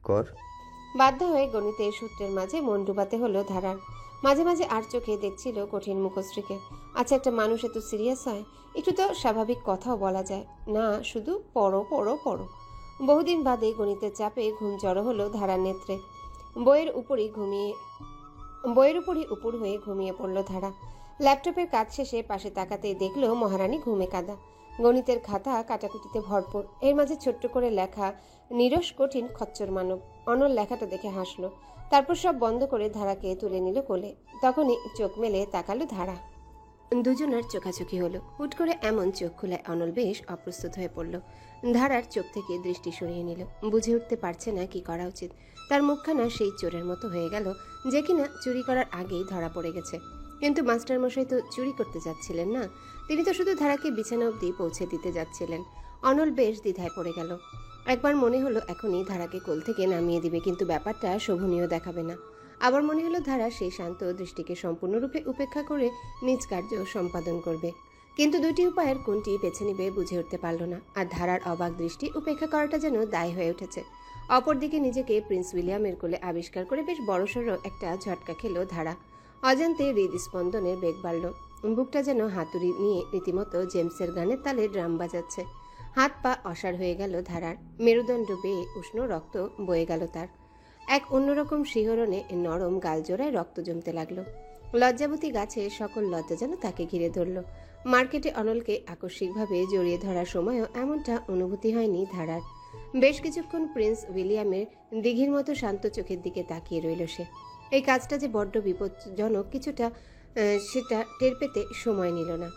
কর। বাধ্য হয়ে গণিতের সূত্রের মাঝে মন ডুবাতে হলো ধারার। মাঝে মাঝে আর চোখে দেখছিল কঠিন মুখশ্রীকে। আচ্ছা, একটা মানুষ এত সিরিয়াস হয়? একটু তো স্বাভাবিক কথাও বলা যায় না, শুধু পড়ো পড়ো পড়ো। বহুদিন বাদে গণিতের চাপে ঘুম জড়ো হলো ধারার নেত্রে। বইয়ের উপরই উপর হয়ে ঘুমিয়ে পড়ল ধারা। ল্যাপটপের কাজ শেষে পাশে তাকাতেই দেখলো মহারানী ঘুমে কাদা। গণিতের খাতা কাটাকুটিতে ভরপুর, এর মাঝে ছোট্ট করে লেখা নিরস কঠিন খচ্চর মানব। অনল লেখাটা দেখে হাসলো, তারপর সব বন্ধ করে ধারাকে তুলে নিল কোলে। তখনই চোখ মেলে তাকালো ধারা। দুজনের চোখাচোখি হলো। হুট করে এমন চোখ খোলায় অনল বেশ অপ্রস্তুত হয়ে পড়ল। ধারার চোখ থেকে দৃষ্টি সরিয়ে নিল। বুঝে উঠতে পারছে না কি করা উচিত। তার মুখখানা সেই চোরের মতো হয়ে গেল যে কিনা চুরি করার আগেই ধরা পড়ে গেছে। কিন্তু মাস্টারমশাই তো চুরি করতে যাচ্ছিলেন না, তিনি তো শুধু ধারাকে বিছানা অবধি পৌঁছে দিতে যাচ্ছিলেন। অনল বেশ দ্বিধায় পড়ে গেল। একবার মনে হলো এখনই ধারাকে কোল থেকে নামিয়ে দিবে, কিন্তু ব্যাপারটা শোভনীয় দেখাবে না। আবার মনে হলো ধারা সেই শান্ত দৃষ্টিকে সম্পূর্ণরূপে উপেক্ষা করে নিজ কার্য সম্পাদন করবে। কিন্তু দুটি উপায়ের কোনটি বেছে নিবে বুঝে উঠতে পারল না। আর ধারার অবাক দৃষ্টি উপেক্ষা করাটা যেন দায় হয়ে উঠেছে। অপরদিকে নিজেকে প্রিন্স উইলিয়ামের কোলে আবিষ্কার করে বেশ বড়সড় একটা ঝটকা খেল ধারা। অজান্তে হৃদস্পন্দনের বেগ বাড়ল। বুকটা যেন হাতুড়ি নিয়ে রীতিমতো জেমসের গানের তালে ড্রাম বাজাচ্ছে। হাত পা অসাড় হয়ে গেল ধারার। মেরুদণ্ড বেয়ে উষ্ণ রক্ত বয়ে গেল তার। এক অন্যরকম শিহরণে নরম গালজোড়ায় রক্ত জমতে লাগলো। লজ্জাবতী গাছে সকল লজ্জা যেন তাকে ঘিরে ধরল। মার্কেটে অনলকে আকস্মিকভাবে জড়িয়ে ধরার সময়ও এমনটা অনুভূতি হয়নি ধারার। বেশ কিছুক্ষণ প্রিন্স উইলিয়ামের দিঘির মতো শান্ত চোখের দিকে তাকিয়ে রইল সে। এই কাজটা যে বড্ড বিপজ্জনক কিছুটা সেটা টের পেতে সময় নিল না।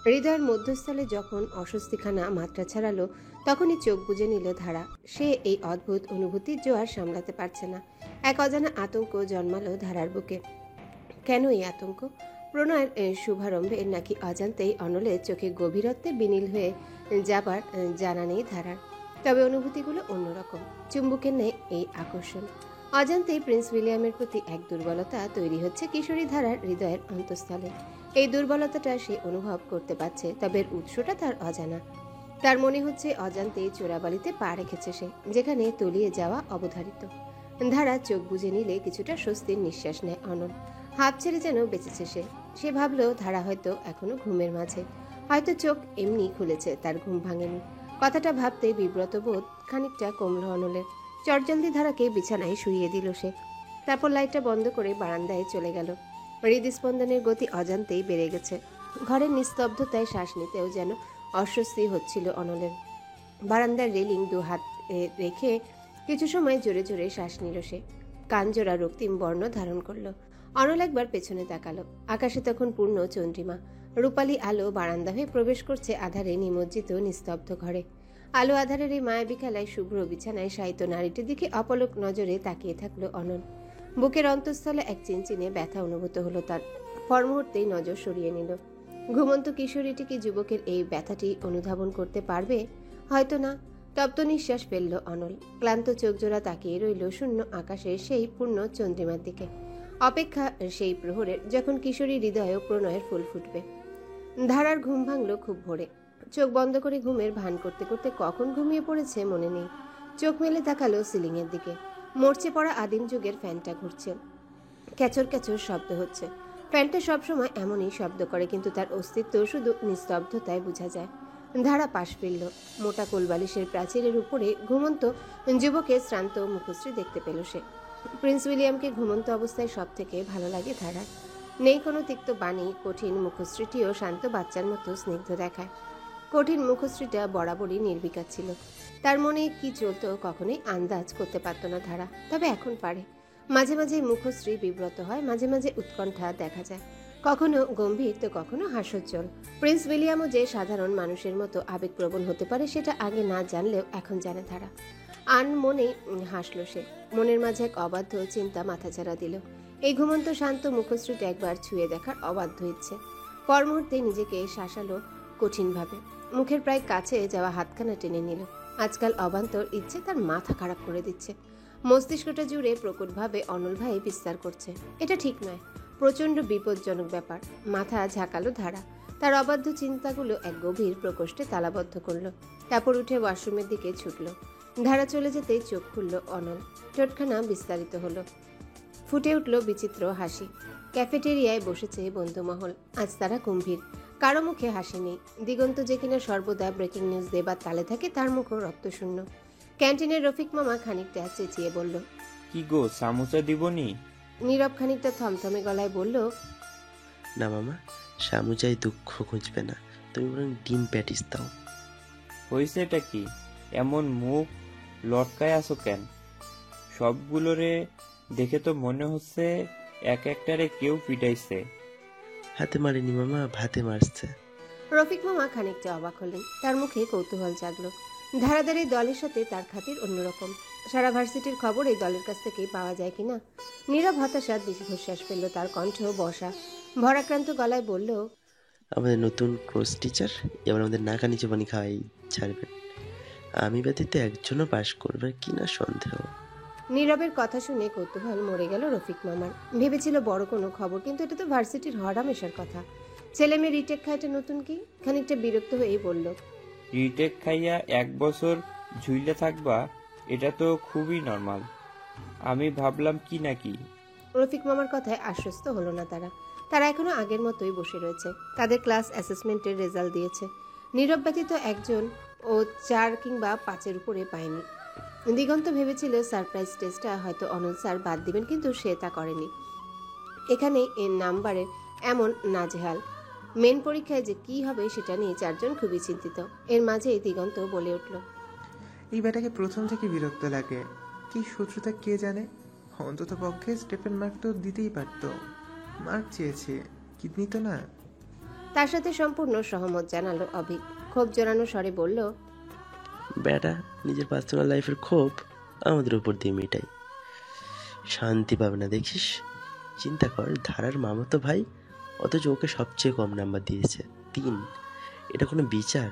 হৃদয়ের মধ্যস্থলে যখন অস্বস্তিখানা মাত্রা ছাড়ালো, তখনই চোখ বুজে নিল ধারা। সে এই অদ্ভুত অনুভূতির জোয়ার সামলাতে পারছে না। এক অজানা আতঙ্ক জন্মালো ধারার বুকে। কেন এই আতঙ্ক? প্রণয়ের শুভারম্ভে নাকি অজান্তেই অনলের চোখে গভীরত্বে বিনীল হয়ে যাবার জানা নেই ধারার। তবে অনুভূতিগুলো অন্যরকম, চুম্বকের নেই এই আকর্ষণ। অজান্তেই প্রিন্স উইলিয়ামের প্রতি এক দুর্বলতা তৈরি হচ্ছে কিশোরী ধারার হৃদয়ের অন্তঃস্থলে। এই দুর্বলতাটা সে অনুভব করতে পারছে, তবে এর উৎসটা তার অজানা। তার মনে হচ্ছে অজান্তেই চোরাবালিতে পা রেখেছে সে, যেখানে তলিয়ে যাওয়া অবধারিত। ধারা চোখ বুজে নিলে কিছুটা স্বস্তির নিঃশ্বাস নেয় অনল। হাফ ছেড়ে যেন বেঁচেছে সে। সে ভাবলো ধারা হয়তো এখনো ঘুমের মাঝে, হয়তো চোখ এমনি খুলেছে, তার ঘুম ভাঙেনি। কথাটা ভাবতে বিব্রত বোধ খানিকটা কমল অনলের। চটজলদি ধারাকে বিছানায় শুইয়ে দিল সে। তারপর লাইটটা বন্ধ করে বারান্দায় চলে গেল। হৃদস্পন্দনের গতি অজান্তেই বেড়ে গেছে। ঘরের নিস্তব্ধতায় শ্বাস নিতেও যেন অস্বস্তি হচ্ছিল অনলের। বারান্দার রেলিং দু হাত রেখে কিছু সময় জোরে জোরে শ্বাস নিল সে। কানজোড়া রক্তিম বর্ণ ধারণ করলো। অনল একবার পেছনে তাকালো। আকাশে তখন পূর্ণ চন্দ্রিমা। রূপালী আলো বারান্দা হয়ে প্রবেশ করছে আধারে নিমজ্জিত নিস্তব্ধ ঘরে। আলো আধারের এই মায়াবী খেলায় শুভ্র বিছানায় শায়িত নারীটির দিকে অপলক নজরে তাকিয়ে থাকলো অনল। বুকের অন্তঃস্থলে এক চিনচিনে ব্যথা অনুভূত হলো তার। পর মুহূর্তেই নজর সরিয়ে নিল। ঘুমন্ত কিশোরীটি কি যুবকের এই ব্যথাটি অনুধাবন করতে পারবে? হয়তো না। তপ্ত নিঃশ্বাস ফেলল অনল। ক্লান্ত চোখ জোড়া তাকিয়ে রইল শূন্য আকাশের সেই পূর্ণ চন্দ্রিমার দিকে। অপেক্ষা সেই প্রহরের, যখন কিশোরী হৃদয়ে প্রণয়ের ফুল ফুটবে। ধারার ঘুম ভাঙল খুব ভোরে। চোখ বন্ধ করে ঘুমের ভান করতে করতে কখন ঘুমিয়ে পড়েছে মনে নেই। চোখ মেলে তাকালো সিলিংয়ের দিকে। মরচে পড়া আদিম যুগের ফ্যানটা ঘুরছে। ক্যাচর ক্যাচর শব্দ হচ্ছে। ফ্যানটা সবসময় এমনই শব্দ করে, কিন্তু তার অস্তিত্ব শুধু নিস্তব্ধতায় বোঝা যায়। ধারা পাশ ফিরল। মোটা কোলবালিশের প্রাচীরের উপরে ঘুমন্ত যুবকের শ্রান্ত মুখশ্রী দেখতে পেল সে। প্রিন্স উইলিয়ামকে ঘুমন্ত অবস্থায় সব থেকে ভালো লাগে ধারার। নেই কোনো তিক্ত বাণী, কঠিন মুখশ্রীটিও শান্ত বাচ্চার মতো স্নিগ্ধ দেখায়। কঠিন মুখশ্রীটা বরাবরই নির্বিকার ছিল। তার মনে কি চলতো কখনোই আন্দাজ করতে পারত না ধারা, তবে এখন পারে। মাঝে মাঝে মুখশ্রী বিব্রত হয়, মাঝে মাঝে উৎকণ্ঠা দেখা যায়, কখনো গম্ভীর তো কখনো হাস্যোজ্জ্বল। প্রিন্স উইলিয়ামও যে সাধারণ মানুষের মতো আবেগপ্রবণ হতে পারে সেটা আগে না জানলেও এখন জানে ধারা। আন মনে হাসল সে। মনের মাঝে এক অবাধ্য চিন্তা মাথাচাড়া দিল। এই ঘুমন্ত শান্ত মুখশ্রীটা একবার ছুঁয়ে দেখার অবাধ্য ইচ্ছে। পর মুহূর্তে নিজেকে শাসালো কঠিনভাবে। মুখের প্রায় কাছে যাওয়া হাতখানা টেনে নিল। আজকাল অবান্তর ইচ্ছে তার মাথা খারাপ করে দিচ্ছে। মস্তিষ্কটা জুড়ে প্রকটভাবে অনল ভাই বিস্তার করছে। এটা ঠিক নয়, প্রচণ্ড বিপজ্জনক ব্যাপার। মাথা ঝাঁকালো ধারা। তার অবাধ্য চিন্তাগুলো এক গভীর প্রকোষ্ঠে তালাবদ্ধ করল। তারপর উঠে ওয়াশরুমের দিকে ছুটল। ধারা চলে যেতেই চোখ খুলল অনল। ঠোঁটখানা বিস্তারিত হলো, ফুটে উঠল বিচিত্র হাসি। ক্যাফেটেরিয়ায় বসেছে বন্ধুমহল। আজ তারা গম্ভীর, কারো মুখে হাসি নেই। দিগন্ত যে কিনা সর্বদা ব্রেকিং নিউজ দেবার তালে থাকে, তার মুখও রক্তশূন্য। ক্যান্টিনের রফিক মামা খানিকটা চেঁচিয়ে বলল, কি গো, সামোসা দিবনি? নীরব খানিকটা থমথমে গলায় বলল, না মামা, সামুজাই দুঃখ খুঁজবে না, তুমি বরং ডিম প্যাটিস দাও। হয়েছেটা কি? এমন মুখ লটকায় আছো কেন? সবগুলোরে দেখে তো মনে হচ্ছে এক একটারে কেউ পিটাইছে। হাতে মারিনি মামা, ভাতে মারছে। রফিক মামা খানিকটা অবাক হলেন। তার মুখে কৌতূহল জাগলো। ধারাদের এই দলের সাথে তার খাতির অন্যরকম। সারা ভার্সিটির খবর এই দলের কাছ থেকেই পাওয়া যায় কিনা। নীরব হতাশা দীর্ঘশ্বাস ফেলল, তার কণ্ঠ বসা। ভরাক্রান্ত গলায় বলল, আমাদের নতুন ক্রস টিচার এবার আমাদের নাকানি চোবানি খাওয়াই ছাড়বেন। আমি ব্যতীত একজনও পাশ করবে কিনা সন্দেহ। নীরবের কথা শুনে কৌতূহল মরে গেল রফিক মামার। ভেবেছিল বড় কোনো খবর, কিন্তু এটা তো ভার্সিটির হরামেশার কথা। ছেলে মেয়ে রিটেক খায়টা নতুন কি? খানিকটা বিরক্ত হয়েই বলল, রিটেক খাইয়া 1 বছর ঝুইলে থাকবা, এটা তো খুবই নর্মাল। আমি ভাবলাম কি নাকি। রফিক মামার কথায় আশ্বস্ত হলো না তারা। তারা এখনো আগের মতোই বসে রয়েছে। তাদের ক্লাস অ্যাসেসমেন্টের রেজাল্ট দিয়েছে। নীরব ব্যতীত একজন ও 4 কিংবা 5-এর উপরে পায়নি। দিগন্ত ভেবেছিল সারপ্রাইজ টেস্টটা হয়তো অনল স্যার বাদ দিবেন, কিন্তু সে তা করেনি। এখানেই এর নাম্বারের এমন নাজেহাল। মেন পরীক্ষায় যে কি হবে সেটা নিয়ে 4 জন খুবই চিন্তিত। এর মাঝেই দিগন্ত বলে উঠল, এই ব্যাটাকে প্রথম থেকে বিরক্ত লাগে। কি শত্রুতা কে জানে। অন্তত পক্ষে স্টেপেন মার্ক তো দিতেই পারতো। মার্ক চেয়েছে, কিডনি তো না। তার সাথে সম্পূর্ণ সহমত জানালো অভিক। ক্ষোভ জোরানো স্বরে বলল, বেটা নিজের পার্সোনাল লাইফের ক্ষোভ আমাদের উপর দিয়ে মেটাই, শান্তি পাবে না দেখিস। চিন্তা কর, ধারার মামাতো ভাই, অথচ ওকে সবচেয়ে কম নাম্বার দিয়েছে 3। এটা কোনো বিচার?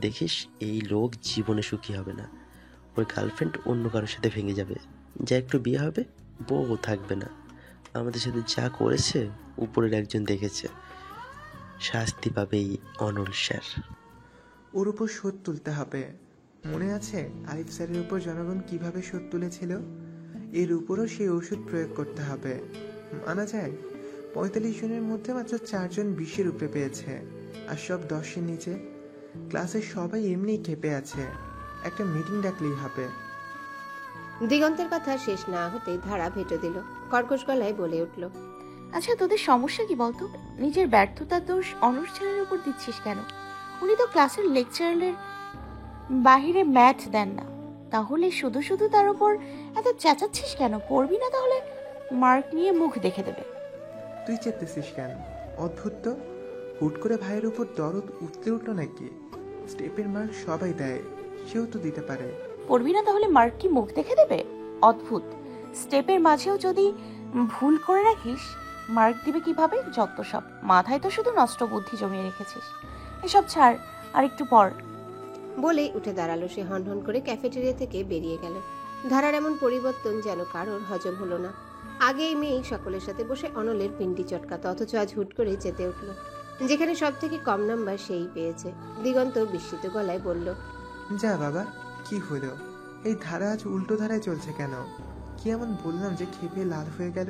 দেখিস এই লোক জীবনে সুখী হবে না। ওর গার্লফ্রেন্ড অন্য কারোর সাথে ভেঙে যাবে, যা একটু বিয়ে হবে বউ থাকবে না। আমাদের সাথে যা করেছে উপরের একজন দেখেছে, শাস্তি পাবে এই অনল স্যার। ওর উপর শোধ তুলতে হবে। মনে আছে আরিফ স্যারের উপর জনগণ কিভাবে শোধ তুলেছিল? এর উপরও সেই ওষুধ প্রয়োগ করতে হবে। মানা যায় 45 জনের মধ্যে মাত্র 4 জন 20-এর উপরে পেয়েছে, আর সব 10-এর নিচে। ক্লাসের সবাই এমনিই ক্ষেপে আছে। একটা মিটিং ডাকলেই হবে। দিগন্তের কথা শেষ না হতেই ধারা ভেটো দিল। কর্কশ গলায় বলে উঠল, আচ্ছা তোদের সমস্যা কি বলতো? নিজের ব্যর্থতার দোষ অনুষ্ঠানের উপর দিচ্ছিস কেন? উনি তো ক্লাসের লেকচারের বাহিরে ম্যাথ দেন না, তাহলে শুধু শুধু তার উপর এত চেঁচাচ্ছিস কেন? পড়বি না তাহলে মার্ক নিয়ে মুখ দেখে দেবে। তুই চেতেছিস কেন? অদ্ভুত তো, হুট করে ভাইয়ের উপর দরদ উঠতে উঠলো নাকি? স্টেপের মার্ক সবাই দেয়, সেও তো দিতে পারে। পড়বি না তাহলে মার্ক কি মুখ দেখে দেবে? অদ্ভুত। স্টেপের মাঝেও যদি ভুল করে রাখিস, মার্ক দিবে কিভাবে? যত সব, মাথায় তো শুধু নষ্ট বুদ্ধি জমিয়ে রেখেছিস। এসব ছাড়, আর একটু পর। বলেই উঠে দাঁড়ালো সে। হনহন করে ক্যাফেটেরিয়া থেকে বেরিয়ে গেল। ধারার এমন পরিবর্তন যেন কারোর হজম হলো না। আগে এই মেয়ে সকলের সাথে বসে অনলের পিন্ডি চটকাত, অথচ আজ হুট করে যেতে উঠল যেখানে সব থেকে কম নাম্বার সেই পেয়েছে। দিগন্ত বিস্মিত গলায় বলল, যা বাবা, কি হলো? এই ধারা আজ উল্টো ধারায় চলছে কেন? কি এমন বললাম যে ক্ষেপে লাল হয়ে গেল?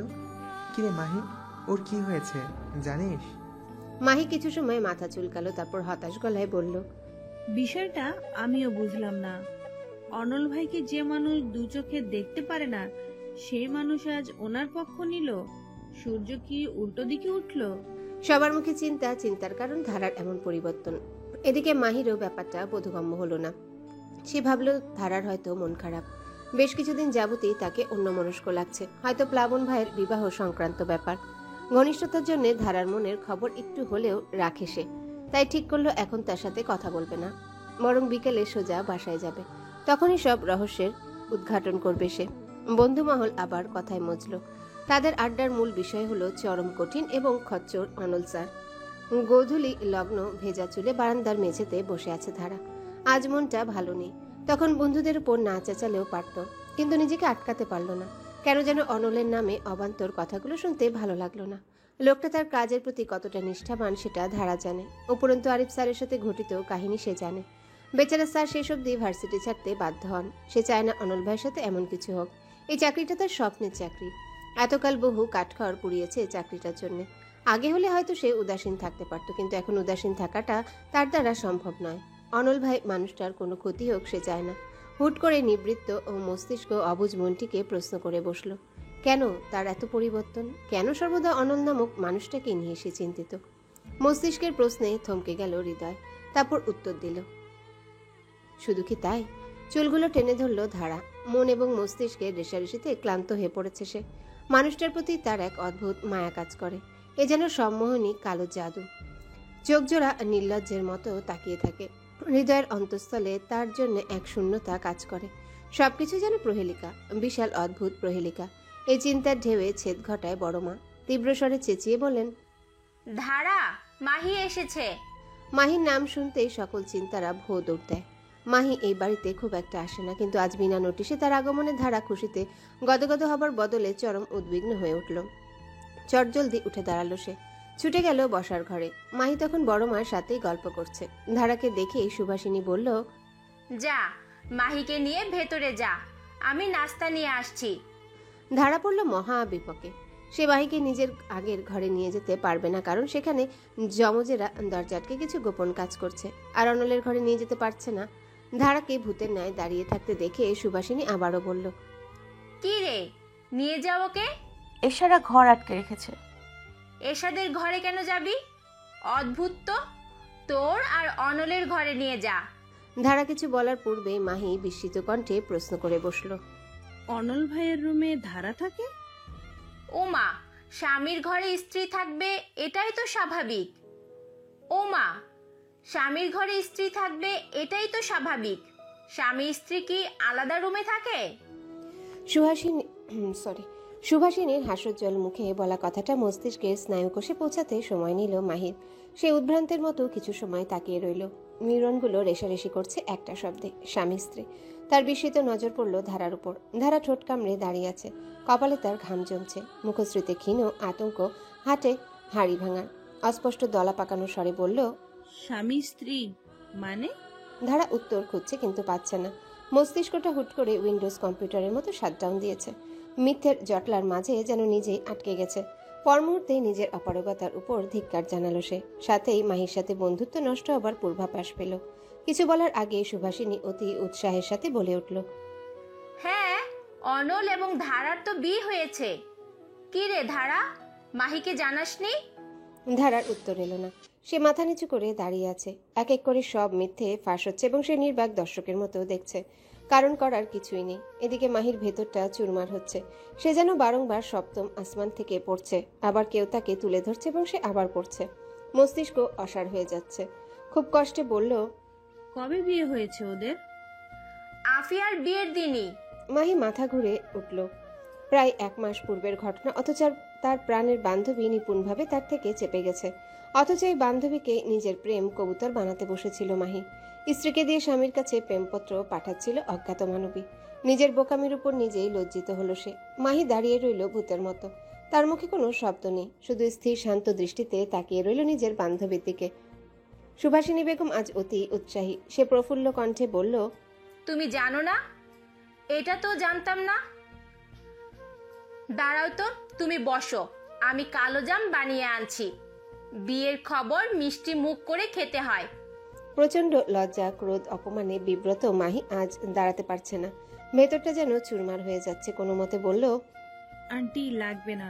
কিরে মাহি, ওর কি হয়েছে জানিস? মাহি কিছু সময় মাথা চুলকালো, তারপর হতাশ গলায় বলল, বিষয়টা আমিও বুঝলাম না। অনল ভাইকে যে মানুষ দু চোখে দেখতে পারে না, সেই মানুষ আজ ওনার পক্ষ নিল। সূর্য কি উল্টো দিকে উঠলো? সবার মুখে চিন্তা। চিন্তার কারণ ধারার এমন পরিবর্তন। এদিকে মাহিরও ব্যাপারটা বোধগম্য হলো না। সে ভাবল ধারার হয়তো মন খারাপ। বেশ কিছুদিন যাবতই তাকে অন্যমনস্ক লাগছে। হয়তো প্লাবন ভাইয়ের বিবাহ সংক্রান্ত ব্যাপার। ঘনিষ্ঠতার জন্য ধারার মনের খবর একটু হলেও রাখে সে। তাই ঠিক করলো এখন তার সাথে কথা বলবে না, বরং বিকেলে সোজা বাসায় যাবে। তখনই সব রহস্যের উদ্ঘাটন করবে সে। বন্ধুমহল আবার কথায় মজল। তাদের আড্ডার মূল বিষয় হলো চরম কঠিন এবং খচ্চর অনল স্যার। গোধূলি লগ্ন ভেজা চুলে বারান্দার মেঝেতে বসে আছে ধারা। আজ মনটা ভালো নেই। তখন বন্ধুদের উপর না চেঁচালেও পারত, কিন্তু নিজেকে আটকাতে পারল না। কেন যেন অনলের নামে অবান্তর কথাগুলো শুনতে ভালো লাগলো না। লোকটা তার কাজের প্রতি কতটা নিষ্ঠাবান সেটা ধারা জানে। উপরন্তু আরিফ স্যারের সাথে ঘটিত কাহিনী সে জানে। বেচারা স্যার শেষ অবধি ভার্সিটি ছাড়তে বাধ্য হন। সে চায় না অনল ভাইয়ের সাথে এমন কিছু হোক। এই চাকরিটা তার স্বপ্নের চাকরি। এতকাল বহু কাঠখড় পুড়িয়েছে এই চাকরিটার জন্য। আগে হলে হয়তো সে উদাসীন থাকতে পারত, কিন্তু এখন উদাসীন থাকাটা তার দ্বারা সম্ভব নয়। অনল ভাই মানুষটার কোনো ক্ষতি হোক সে চায় না। হুট করে নিবৃত্ত ও মস্তিষ্ক অবুঝ মনটিকে প্রশ্ন করে বসল, কেন তার এত পরিবর্তন? কেন সর্বদা অনল নামক মানুষটাকে নিয়ে সে চিন্তিত? মস্তিষ্কের প্রশ্নে থমকে গেল হৃদয়, তারপর উত্তর দিল, শুধু কি তাই? চুলগুলো টেনে ধরল ধারা। মন এবং মস্তিষ্কের রেশারেশিতে ক্লান্ত হয়ে পড়েছে সে। মানুষটার প্রতি তার এক অদ্ভুত মায়া কাজ করে। এ যেন সম্মোহনী কালো জাদু। চোখজোড়া নির্লজ্জের মতো তাকিয়ে থাকে। হৃদয়ের অন্তঃস্থলে তার জন্য এক শূন্যতা কাজ করে। সবকিছু যেন প্রহেলিকা, বিশাল অদ্ভুত প্রহেলিকা। এই চিন্তার ঢেউয়ে ছেদ ঘটায় বড় মা। তীব্র স্বরে চেঁচিয়ে বলেন, ধারা, মাহি এসেছে। মাহির নাম শুনতেই সকল চিন্তারা ভো দৌড় দেয়। মাহি এই বাড়িতে খুব একটা আসে না, কিন্তু আজ বিনা নোটিশে তার আগমনে ধারা খুশিতে গদগদ হবার বদলে চরম উদ্বিগ্ন হয়ে উঠল। চটজলদি উঠে দাঁড়ালো সে, ছুটে গেল বসার ঘরে। মাহি তখন বড় মার সাথেই গল্প করছে। ধারাকে দেখেই সুভাষিনী বলল, যা, মাহিকে নিয়ে ভেতরে যা, আমি নাস্তা নিয়ে আসছি। ধারা পড়ল মহা বিপকে। সে মাহিকে নিজের আগের ঘরে নিয়ে যেতে পারবে না, কারণ সেখানে যমজেরা দরজাটকে কিছু গোপন কাজ করছে। আর অনলের ঘরে নিয়ে যেতে পারছে না। ধারাকে ভূতের ন্যায় দাঁড়িয়ে থাকতে দেখে সুভাষিনী আবারও বলল, কি রে, নিয়ে যাও ওকে। এশারা ঘর আটকে রেখেছে। এশাদের ঘরে কেন যাবি? অদ্ভুত তো, তোর আর অনলের ঘরে নিয়ে যা। ধারা কিছু বলার পূর্বেই মাহি বিস্মিত কণ্ঠে প্রশ্ন করে বসল, অনল ভাইয়ের রুমে ধারা থাকে? ওমা, স্বামীর ঘরে স্ত্রী থাকবে এটাই তো স্বাভাবিক। ওমা, স্বামীর ঘরে স্ত্রী থাকবে এটাই তো স্বাভাবিক। স্বামী স্ত্রী কি আলাদা রুমে থাকে? সুভাষিনীর হাস্যোজ্জ্বল মুখে বলা কথাটা মস্তিষ্কের স্নায়ুকোষে পৌঁছাতে সময় নিল মাহির। সে উদ্ভ্রান্তের মতো কিছু সময় তাকিয়ে রইল। নিউরনগুলো রেশারেশি করছে একটা শব্দে, স্বামী স্ত্রী। তার বিস্মিত নজর পড়ল ধারার উপর। ধারা ঠোঁট কামড়ে দাঁড়িয়ে আছে, কপালে তার ঘাম জমছে, মুখশ্রীতে ক্ষীণ আতঙ্ক, হাটে হাড়ি ভাঙার। অস্পষ্ট দলা পাকানো স্বরে বলল, স্বামী স্ত্রী মানে? ধারা উত্তর খুঁজছে কিন্তু পাচ্ছে না। মস্তিষ্কটা হুট করে উইন্ডোজ কম্পিউটারের মতো শাটডাউন দিয়েছে। মিথ্যের জটলার মাঝে যেন নিজেই আটকে গেছে। পর মুহূর্তে নিজের অপারগতার উপর ধিক্কার জানালো সে। সাথেই মাহির সাথে বন্ধুত্ব নষ্ট হবার পূর্বাভাস পেল। কিছু বলার আগে সুভাষিনী অতি উৎসাহের সাথে বলে উঠল, হ্যাঁ, অনল এবং ধারার তো বিয়ে হয়েছে। কি রে ধারা, মাহিকে জানাসনি? ধারার উত্তর এলো না। সে মাথা নিচু করে দাঁড়িয়ে আছে। এক এক করে সব মিথ্যে ফাঁস হচ্ছে এবং সে নির্বাক দর্শকের মতো দেখছে। কারণ করার কিছুই নেই। এদিকে মাহির ভেতরটা চুরমার হচ্ছে। সে যেন বারংবার সপ্তম আসমান থেকে পড়ছে, আবার কেউ তাকে তুলে ধরছে এবং সে আবার পড়ছে। মস্তিষ্ক অসাড় হয়ে যাচ্ছে। খুব কষ্টে বলল, কবে বিয়ে হয়েছে ওদের? আফিয়ার বিয়ের দিনই। মাহি মাথা ঘুরে উঠল। প্রায় 1 মাস পূর্বের ঘটনা, অথচ তার প্রাণের বান্ধবী নিপুণভাবে তার থেকে চেপে গেছে। অথচ এই বান্ধবীকে নিজের প্রেম কবুতর বানাতে বসেছিল মাহি। স্ত্রীকে দিয়ে স্বামীর কাছে প্রেমপত্র পাঠাচ্ছিল অজ্ঞাত মানবী। নিজের বোকামির উপর নিজেই লজ্জিত হলো সে। মাহি দাঁড়িয়ে রইল ভূতের মতো। তার মুখে কোনো শব্দ নেই, শুধু স্থির শান্ত দৃষ্টিতে তাকিয়ে রইল নিজের বান্ধবীর দিকে। সুভাষিনী বেগম আজ অতি উৎসাহী। সে প্রফুল্ল কণ্ঠে বলল, তুমি জানো না? এটা তো জানতাম না। দাঁড়াও তো, তুমি বসো, আমি কালো জাম বানিয়ে আনছি। বিয়ের খবর মিষ্টি মুখ করে খেতে হয়। প্রচন্ড লজ্জা, ক্রোধ, অপমানে বিব্রত মাহি আজ দাঁড়াতে পারছে না। ভেতরটা যেন চুরমার হয়ে যাচ্ছে। কোনো মতে বলল, আন্টি লাগবে না,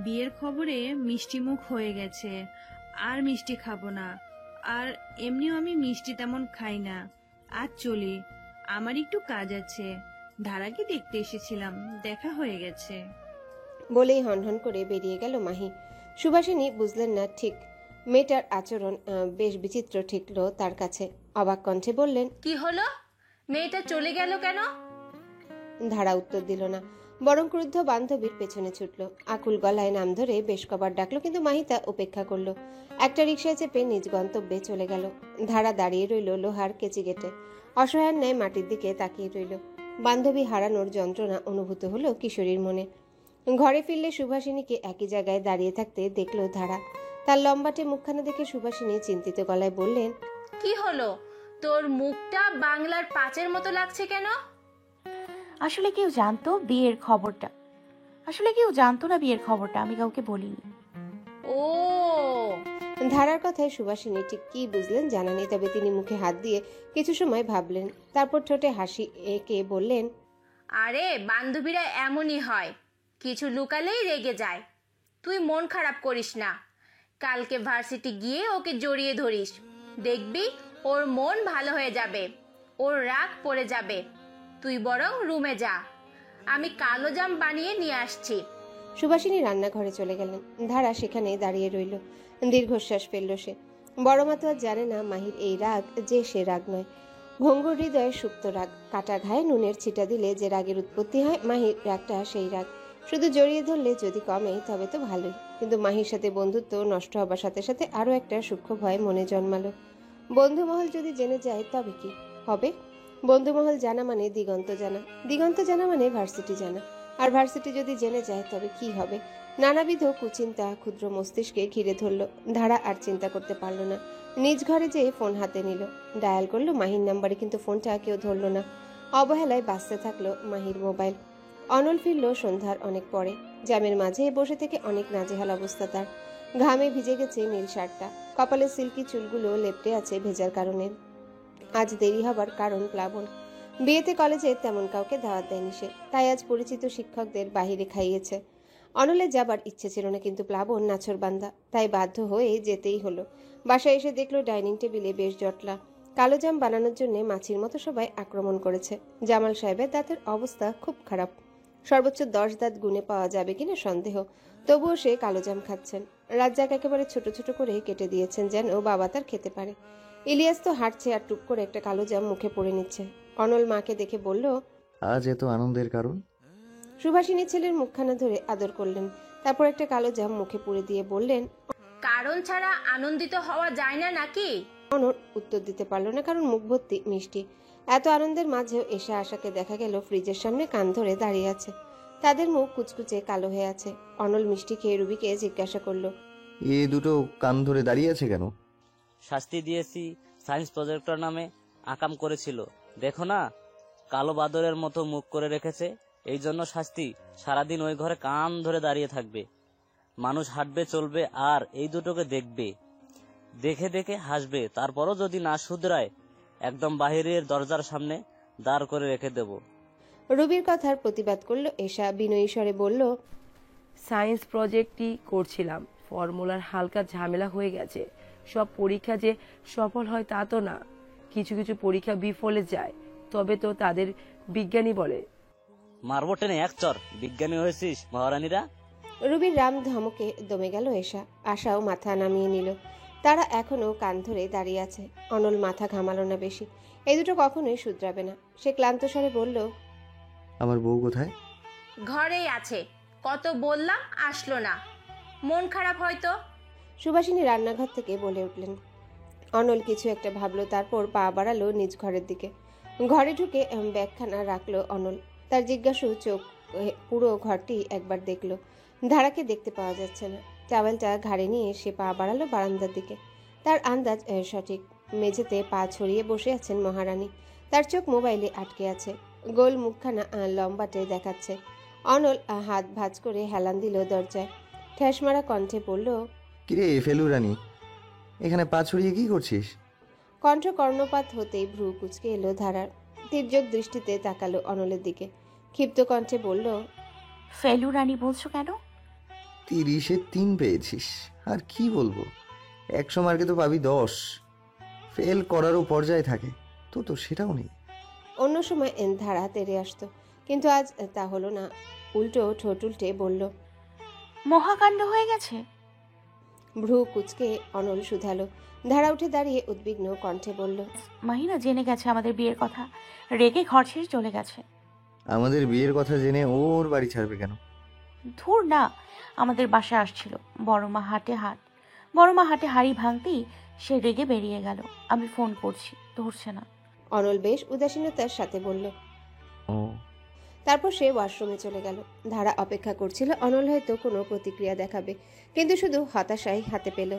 বিয়ের খবরে মিষ্টি মুখ হয়ে গেছে, আর মিষ্টি খাবো না। আর এমনিও আমি মিষ্টি তেমন খাই না। আজ চলি, আমার একটু কাজ আছে। ধারাকে দেখতে এসেছিলাম, দেখা হয়ে গেছে। বলেই হনহন করে বেরিয়ে গেল মাহি। সুভাষিনী বুঝলেন না ঠিক। মেয়েটার আচরণ বেশ বিচিত্র ঠেকল তার কাছে। অবাক কণ্ঠে বললেন, কি হলো? মেয়েটা চলে গেল কেন? ধারা উত্তর দিল না, বরং ক্রুদ্ধ বান্ধবীর পেছনে ছুটল। আকুল গলায় নাম ধরে বেশ কবার ডাকলো, কিন্তু মাহি তা উপেক্ষা করলো। একটা রিকশায় চেপে নিজ গন্তব্যে চলে গেল। ধারা দাঁড়িয়ে রইল লোহার কেচি গেটে। অসহায়ের ন্যায় মাটির দিকে তাকিয়ে রইল। বান্ধবী হারানোর যন্ত্রণা অনুভূত হলো কিশোরীর মনে। ঘরে ফিরলে সুভাষিনীকে একই জায়গায় দাঁড়িয়ে থাকতে দেখল ধারা। তার লম্বাটে মুখখানা দেখে সুভাষিনী চিন্তিত গলায় বললেন, কি হলো? তোর মুখটা বাংলার 5-এর মতো লাগছে কেন? আসলে কেউ জানতো না বিয়ের খবরটা, আমি কাউকে বলিনি। ও, ধারার কথায় সুভাষিনী ঠিক কি বুঝলেন জানা নেই, তবে তিনি মুখে হাত দিয়ে কিছু সময় ভাবলেন, তারপর ঠোঁটে হাসি এঁকে বললেন, আরে বান্ধবীরা এমনই হয়, কিছু লুকালেই রেগে যায়। তুই মন খারাপ করিস না, কালকে ভার্সিটি গিয়ে ওকে জড়িয়ে ধরিস, দেখবি ওর মন ভালো হয়ে যাবে, ওর রাগ পড়ে যাবে। তুই বরং রুমে যা, আমি কালো জাম বানিয়ে নিয়ে আসছি। সুভাষিনী রান্নাঘরে চলে গেলেন। ধারা সেখানেই দাঁড়িয়ে রইল। দীর্ঘশ্বাস ফেলল সে। বড় মা তো আর জানে না মাহির এই রাগ যে সে রাগ নয়, ভঙ্গুর হৃদয়ে সুপ্ত রাগ। কাটা ঘায়ে নুনের ছিটা দিলে যে রাগের উৎপত্তি হয়, মাহির রাগটা সেই রাগ। শুধু জড়িয়ে ধরলে যদি কমে তবে তো ভালোই, কিন্তু মাহির সাথে বন্ধুত্ব নষ্ট হবার সাথে সাথে আরও একটা সূক্ষ্ম ভয় মনে জন্মালো। বন্ধুমহল যদি জেনে যায় তবে কি হবে? বন্ধুমহল জানা মানে দিগন্ত জানা, দিগন্ত জানা মানে ভার্সিটি জানা, আর ভার্সিটি যদি জেনে যায় তবে কি হবে? নানাবিধ কুচিন্তা ক্ষুদ্র মস্তিষ্কে ঘিরে ধরল। ধারা আর চিন্তা করতে পারল না। নিজ ঘরে যেয়ে ফোন হাতে নিল, ডায়াল করলো মাহির নাম্বারে, কিন্তু ফোনটা কেউ ধরল না। অবহেলায় বাজতে থাকলো মাহির মোবাইল। অনল ফিরল সন্ধ্যার অনেক পরে। জ্যামের মাঝে বসে থেকে অনেক নাজেহাল অবস্থা তার। ঘামে ভিজে গেছে নীল শার্টটা, কপালে সিল্কি চুলগুলো লেপ্টে আছে ভেজার কারণে। আজ দেরি হবার কারণ প্লাবন। বিয়েতে কলেজে তেমন কাউকে দাওয়াত দেয়নি সে, তাই আজ পরিচিত শিক্ষকদের বাহিরে খাইয়েছে। অনলের যাবার ইচ্ছে ছিল না, কিন্তু প্লাবন নাছোড়বান্দা, তাই বাধ্য হয়ে যেতেই হলো। বাসায় এসে দেখলো ডাইনিং টেবিলে বেশ জটলা। কালো জাম বানানোর জন্য মাছির মতো সবাই আক্রমণ করেছে। জামাল সাহেবের দাঁতের অবস্থা খুব খারাপ, সর্বোচ্চ 10 দাঁত গুনে পাওয়া যাবে কিনা সন্দেহ। তবুও সে কালো জাম খাচ্ছেন। রাজ্জাক একেবারে ছোট ছোট করে কেটে দিয়েছেন যেন বাবা তার খেতে পারে। ইলিয়াস তো হাঁটছে আর টুক করে একটা কালো জাম মুখে পড়ে নিচ্ছে। অনল মাকে দেখে বলল, আজ এত আনন্দের কারণ? সুভাষিনী ছেলের মুখখানা ধরে আদর করলেন, তারপর একটা কালো জাম মুখে পুরে দিয়ে বললেন, কারণ ছাড়া আনন্দিত হওয়া যায় না নাকি? অনল উত্তর দিতে পারল না, কারণ মুখ ভর্তি মিষ্টি। এত আনন্দের মাঝেও এসে আশাকে দেখা গেল ফ্রিজের সামনে কান ধরে দাঁড়িয়ে আছে। তাদের মুখ কুচকুচে কালো হয়ে আছে। অনল মিষ্টি খেয়ে রুবিকে জিজ্ঞাসা করলো, এ দুটো কান ধরে দাঁড়িয়ে আছে কেন? শাস্তি দিয়েছি, সায়েন্স প্রজেক্টর নামে আকাম করেছিল, দেখো না কালো বাদরের মতো মুখ করে রেখেছে। এই জন্য শাস্তি, সারাদিন ওই ঘরে কান ধরে দাঁড়িয়ে থাকবে। মানুষ হাঁটবে চলবে আর এই দুটোকে দেখবে, দেখে দেখে হাসবে, তারপরও যদি না শুধরায় একদম বাহিরের দরজার সামনে দাঁড় করে রেখে দেব। রুবির কথার প্রতিবাদ করলো এশা। বিনয়ী স্বরে বলল, সায়েন্স প্রজেক্টই করছিলাম, ফর্মুলার হালকা ঝামেলা হয়ে গেছে। সব পরীক্ষা যে সফল হয় তা তো না, কিছু কিছু পরীক্ষা বিফলে যায়, তবে তো তাদের বিজ্ঞানী বলে। মারবো টেনে এক চর, বিজ্ঞানী হয়েছিস মহারানীরা। রুবির রাম ধমকে দমে গেল এশা। আশাও মাথা নামিয়ে নিল। তারা এখনো কান ধরে দাঁড়িয়ে আছে। অনল মাথা ঘামালো না বেশি, এই দুটো কখনোই শুধরাবে না। সে ক্লান্ত স্বরে বলল, আমার বউ কোথায়? ঘরেই আছে, কত বললাম আসলো না, মন খারাপ হয়তো। সুভাষিনী রান্নাঘর থেকে বলে উঠলেন। অনল কিছু একটা ভাবলো, তারপর পা বাড়ালো নিজ ঘরের দিকে। ঘরে ঢুকে ব্যাগখানা রাখলো অনল। তার জিজ্ঞাসু চোখ পুরো ঘরটি একবার দেখলো। ধারাকে দেখতে পাওয়া যাচ্ছে না। টাওয়েলটা ঘাড়ে নিয়ে সে পা বাড়ালো বারান্দার দিকে। তার আন্দাজ সঠিক, মেঝেতে পা ছড়িয়ে বসে আছেন মহারানী। তার চোখ মোবাইলে আটকে আছে, গোল মুখখানা লম্বাটে দেখাচ্ছে। অনল হাত ভাঁজ করে হেলান দিল দরজায়। ঠ্যাস মারা কণ্ঠে বলল, কিরে ফেলু রানী, এখানে পা ছড়িয়ে কি করছিস? কণ্ঠ কর্ণপাত হতেই ভ্রু কুচকে এলো ধারার। তীর্যক দৃষ্টিতে তাকালো অনলের দিকে। ক্ষিপ্ত কণ্ঠে বলল, ফেলু রানী বলছো কেন? 30-এ 3 পেয়েছিস, আর কি বলবো? 100 মার্কে তো পাবি 10। ফেল করারও পর্যায়ে থাকে, তো সেটাও নেই। অন্য সময় ধারা তেড়ে আসতো, কিন্তু আজ তা হলো না। উল্টো ঠোঁট উল্টে বলল, মহাকাণ্ড হয়ে গেছে। ভ্রু কুচকে অনল শুধালো। ধারা উঠে দাঁড়িয়ে উদ্বিগ্ন কণ্ঠে বলল, মাহিনা জেনে গেছে আমাদের বিয়ের কথা, রেগে ঘর ছেড়ে চলে গেছে। আমাদের বিয়ের কথা জেনে ওর বাড়ি ছাড়বে কেন? ধুর না, আমাদের বাসায় আসছিল। বড় মা হাটে হাড়ি ভাঙতেই সে রেগে বেরিয়ে গেল। আমি ফোন করছি, ধরছে না। অনল বেশ উদাসীনতার সাথে বলল। ও, তারপর সে ওয়াশরুমে চলে গেল। ধারা অপেক্ষা করছিল অনল হয়তো কোনো প্রতিক্রিয়া দেখাবে, কিন্তু শুধু হতাশাই হাতে পেল।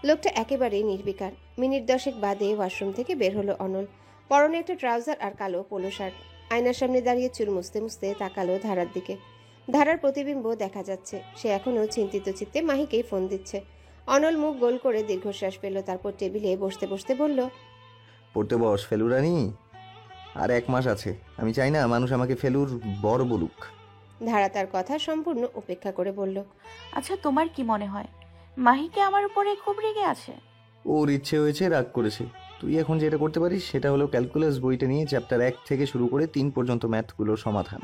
লোকটা একেবারেই নির্বিকার। মিনিট 10 বাদে ওয়াশরুম থেকে বের হলো অনল। পরনে একটা ট্রাউজার আর কালো পোলো শার্ট। আয়নার সামনে দাঁড়িয়ে চুল মুছতে মুছতে তাকালো ধারার দিকে। ধারার প্রতিবিম্ব দেখা যাচ্ছে। সে এখনও চিন্তিত চিত্তে মাহিকেই ফোন দিচ্ছে। অনল মুখ গোল করে দীর্ঘশ্বাস পেল, তারপর টেবিলে বসতে বসতে বলল, পড়তে বস ফেলুরানি। আর 1 মাস আছে। আমি চাই না মানুষ আমাকে ফেলুর বর বলুক। ধারা তার কথা সম্পূর্ণ উপেক্ষা করে বলল, আচ্ছা তোমার কি মনে হয় মাহিকে আমার উপরে খুব রেগে আছে? ওর ইচ্ছে হয়েছে, রাগ করেছে। তুই এখন যেটা করতে পারিস সেটা হলো ক্যালকুলাস বইটা নিয়ে চ্যাপ্টার 1 থেকে শুরু করে 3 পর্যন্ত ম্যাথগুলোর সমাধান।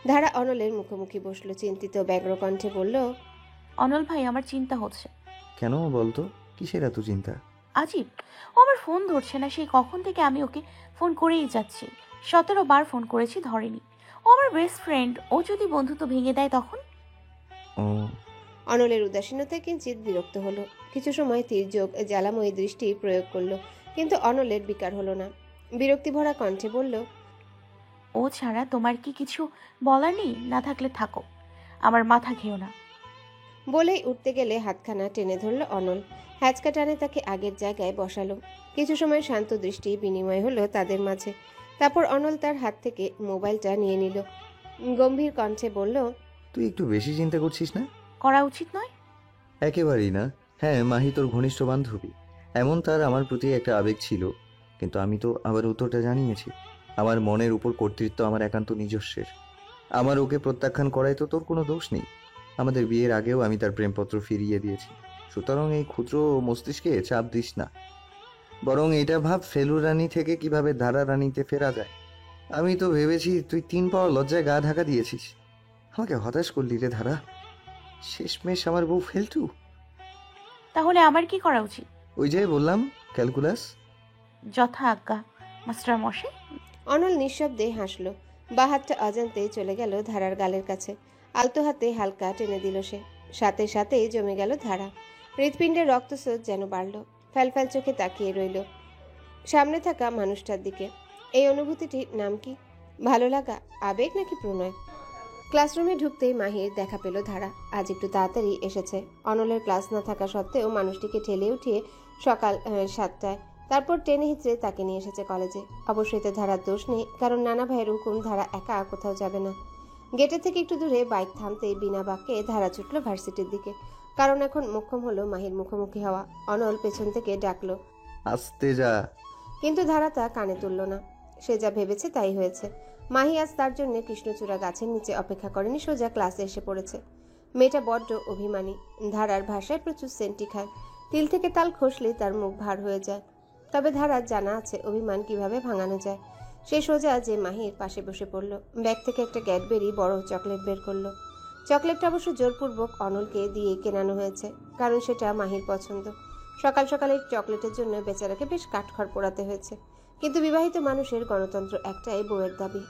ধারা অনলের মুখোমুখি বসলো, চিন্তিত ব্যগ্র কণ্ঠে বলল, অনল ভাই আমার চিন্তা হচ্ছে। কেন বলতো, কিসের এত চিন্তা? আজীব, ও আমার ফোন ধরছে না। সেই কখন থেকে আমি ওকে ফোন করেই যাচ্ছি। 17 বার ফোন করেছি, ধরেনি। ও আমার বেস্ট ফ্রেন্ড, ও যদি বন্ধুত্ব ভেঙে দেয় তখন? ও অনলের উদাসীনতায় কিঞ্চিত বিরক্ত হলো। কিছু সময় তির্যক জ্বালাময়ী দৃষ্টি প্রয়োগ করলো, কিন্তু অনলের বিকার হলো না। বিরক্তিভরা কণ্ঠে বলল, ও ছাড়া তোমার কি কিছু বলার নেই? না থাকলে থাকো, আমার মাথা খেও না। বলেই উঠতে গেলে হাতখানা টেনে ধরল অনল। হ্যাচকা টানে তাকে আগের জায়গায় বসালো। কিছু সময় শান্ত দৃষ্টি বিনিময় হলো তাদের মাঝে। তারপর অনল তার হাত থেকে মোবাইলটা নিয়ে নিল। গম্ভীর কণ্ঠে বলল, তুই একটু বেশি চিন্তা করছিস না? করা উচিত নয়। একেবারেই না। হ্যাঁ, মাহি তোর ঘনিষ্ঠ বান্ধবী, এমন তার আমার প্রতি একটা আবেগ ছিল, কিন্তু আমি তো আবার উত্তরটা জানিয়েছি। আমার মনের উপর কর্তৃত্ব আমার একান্ত নিজস্বের। আমার ওকে প্রত্যাখ্যান করায় তো তোর কোনো দোষ নেই। আমাদের বিয়ের আগেও আমি তার প্রেমপত্র ফিরিয়ে দিয়েছি। সুতরাং এই ক্ষুদ্র মস্তিষ্কে চাপ দিস না, বরং এটা ভাব ফেলু রানী থেকে কিভাবে ধারা রানীতে ফেরা যায়। আমি তো ভেবেছি তুই 3 পাওয়া লজ্জায় গা ঢাকা দিয়েছিস। আমাকে হতাশ করলি রে ধারা। শেষমেশ আমার বউ ফেলটু। তাহলে আমার কি করা উচিত? ওই যে বললাম, ক্যালকুলাস। যথা আজ্ঞা মাস্টার মশাই। অনল নিঃশব্দে হাসল। বা হাতটা অজান্তে চলে গেল ধারার গালের কাছে। আলতো হাতে হালকা টেনে দিল সে। সাথে সাথেই জমে গেল ধারা। হৃৎপিণ্ডের রক্তস্রোত যেন বাড়ল। ফ্যালফ্যাল চোখে তাকিয়ে রইল সামনে থাকা মানুষটার দিকে। এই অনুভূতিটির নাম কি? ভালো লাগা, আবেগ নাকি প্রণয়? ক্লাসরুমে ঢুকতেই মাহির দেখা পেল ধারা। আজ একটু তাড়াতাড়ি এসেছে। অনলের ক্লাস না থাকা সত্ত্বেও মানুষটিকে ঠেলে উঠিয়ে সকাল 7টায়, তারপর টেনে হিচড়ে তাকে নিয়ে এসেছে কলেজে। অবশ্যই এতে ধারার দোষ নেই, কারণ নানা ভাইয়ের হুকুম ধারা একা কোথাও যাবে না। গেটের থেকে একটু দূরে বাইক থামতেই বিনা বাক্যে ধারা ছুটল ভার্সিটির দিকে, কারণ এখন মোক্ষম হলো মাহির মুখোমুখি হওয়া। অনল পেছন থেকে ডাকলো, আসতে যা। কিন্তু ধারা তা কানে তুলল না। সে যা ভেবেছে তাই হয়েছে। মাহি আজ তার জন্য কৃষ্ণচূড়া গাছের নিচে অপেক্ষা করেনি, সোজা ক্লাসে এসে পড়েছে। মেয়েটা বড্ড অভিমানী। ধারার ভাষায় প্রচুর সেন্টি খায়। তিল থেকে তাল খসলেই তার মুখ ভার হয়ে যায়। তবে ধারার জানা আছে অভিমান কিভাবে ভাঙানো যায়। সে সোজা যে মাহির পাশে বসে পড়ল। ব্যাগ থেকে একটা ক্যাডবেরি বড় চকলেট বের করলো। চকলেটটা অবশ্য জোরপূর্বক অনলকে দিয়ে কেনানো হয়েছে, কারণ সেটা মাহির পছন্দ। সকাল সকালে চকলেটের জন্য বেচারাকে বেশ কাঠখড় পোড়াতে হয়েছে। কিন্তু বিবাহিত মানুষের গণতন্ত্র একটাই, বউয়ের দাবি।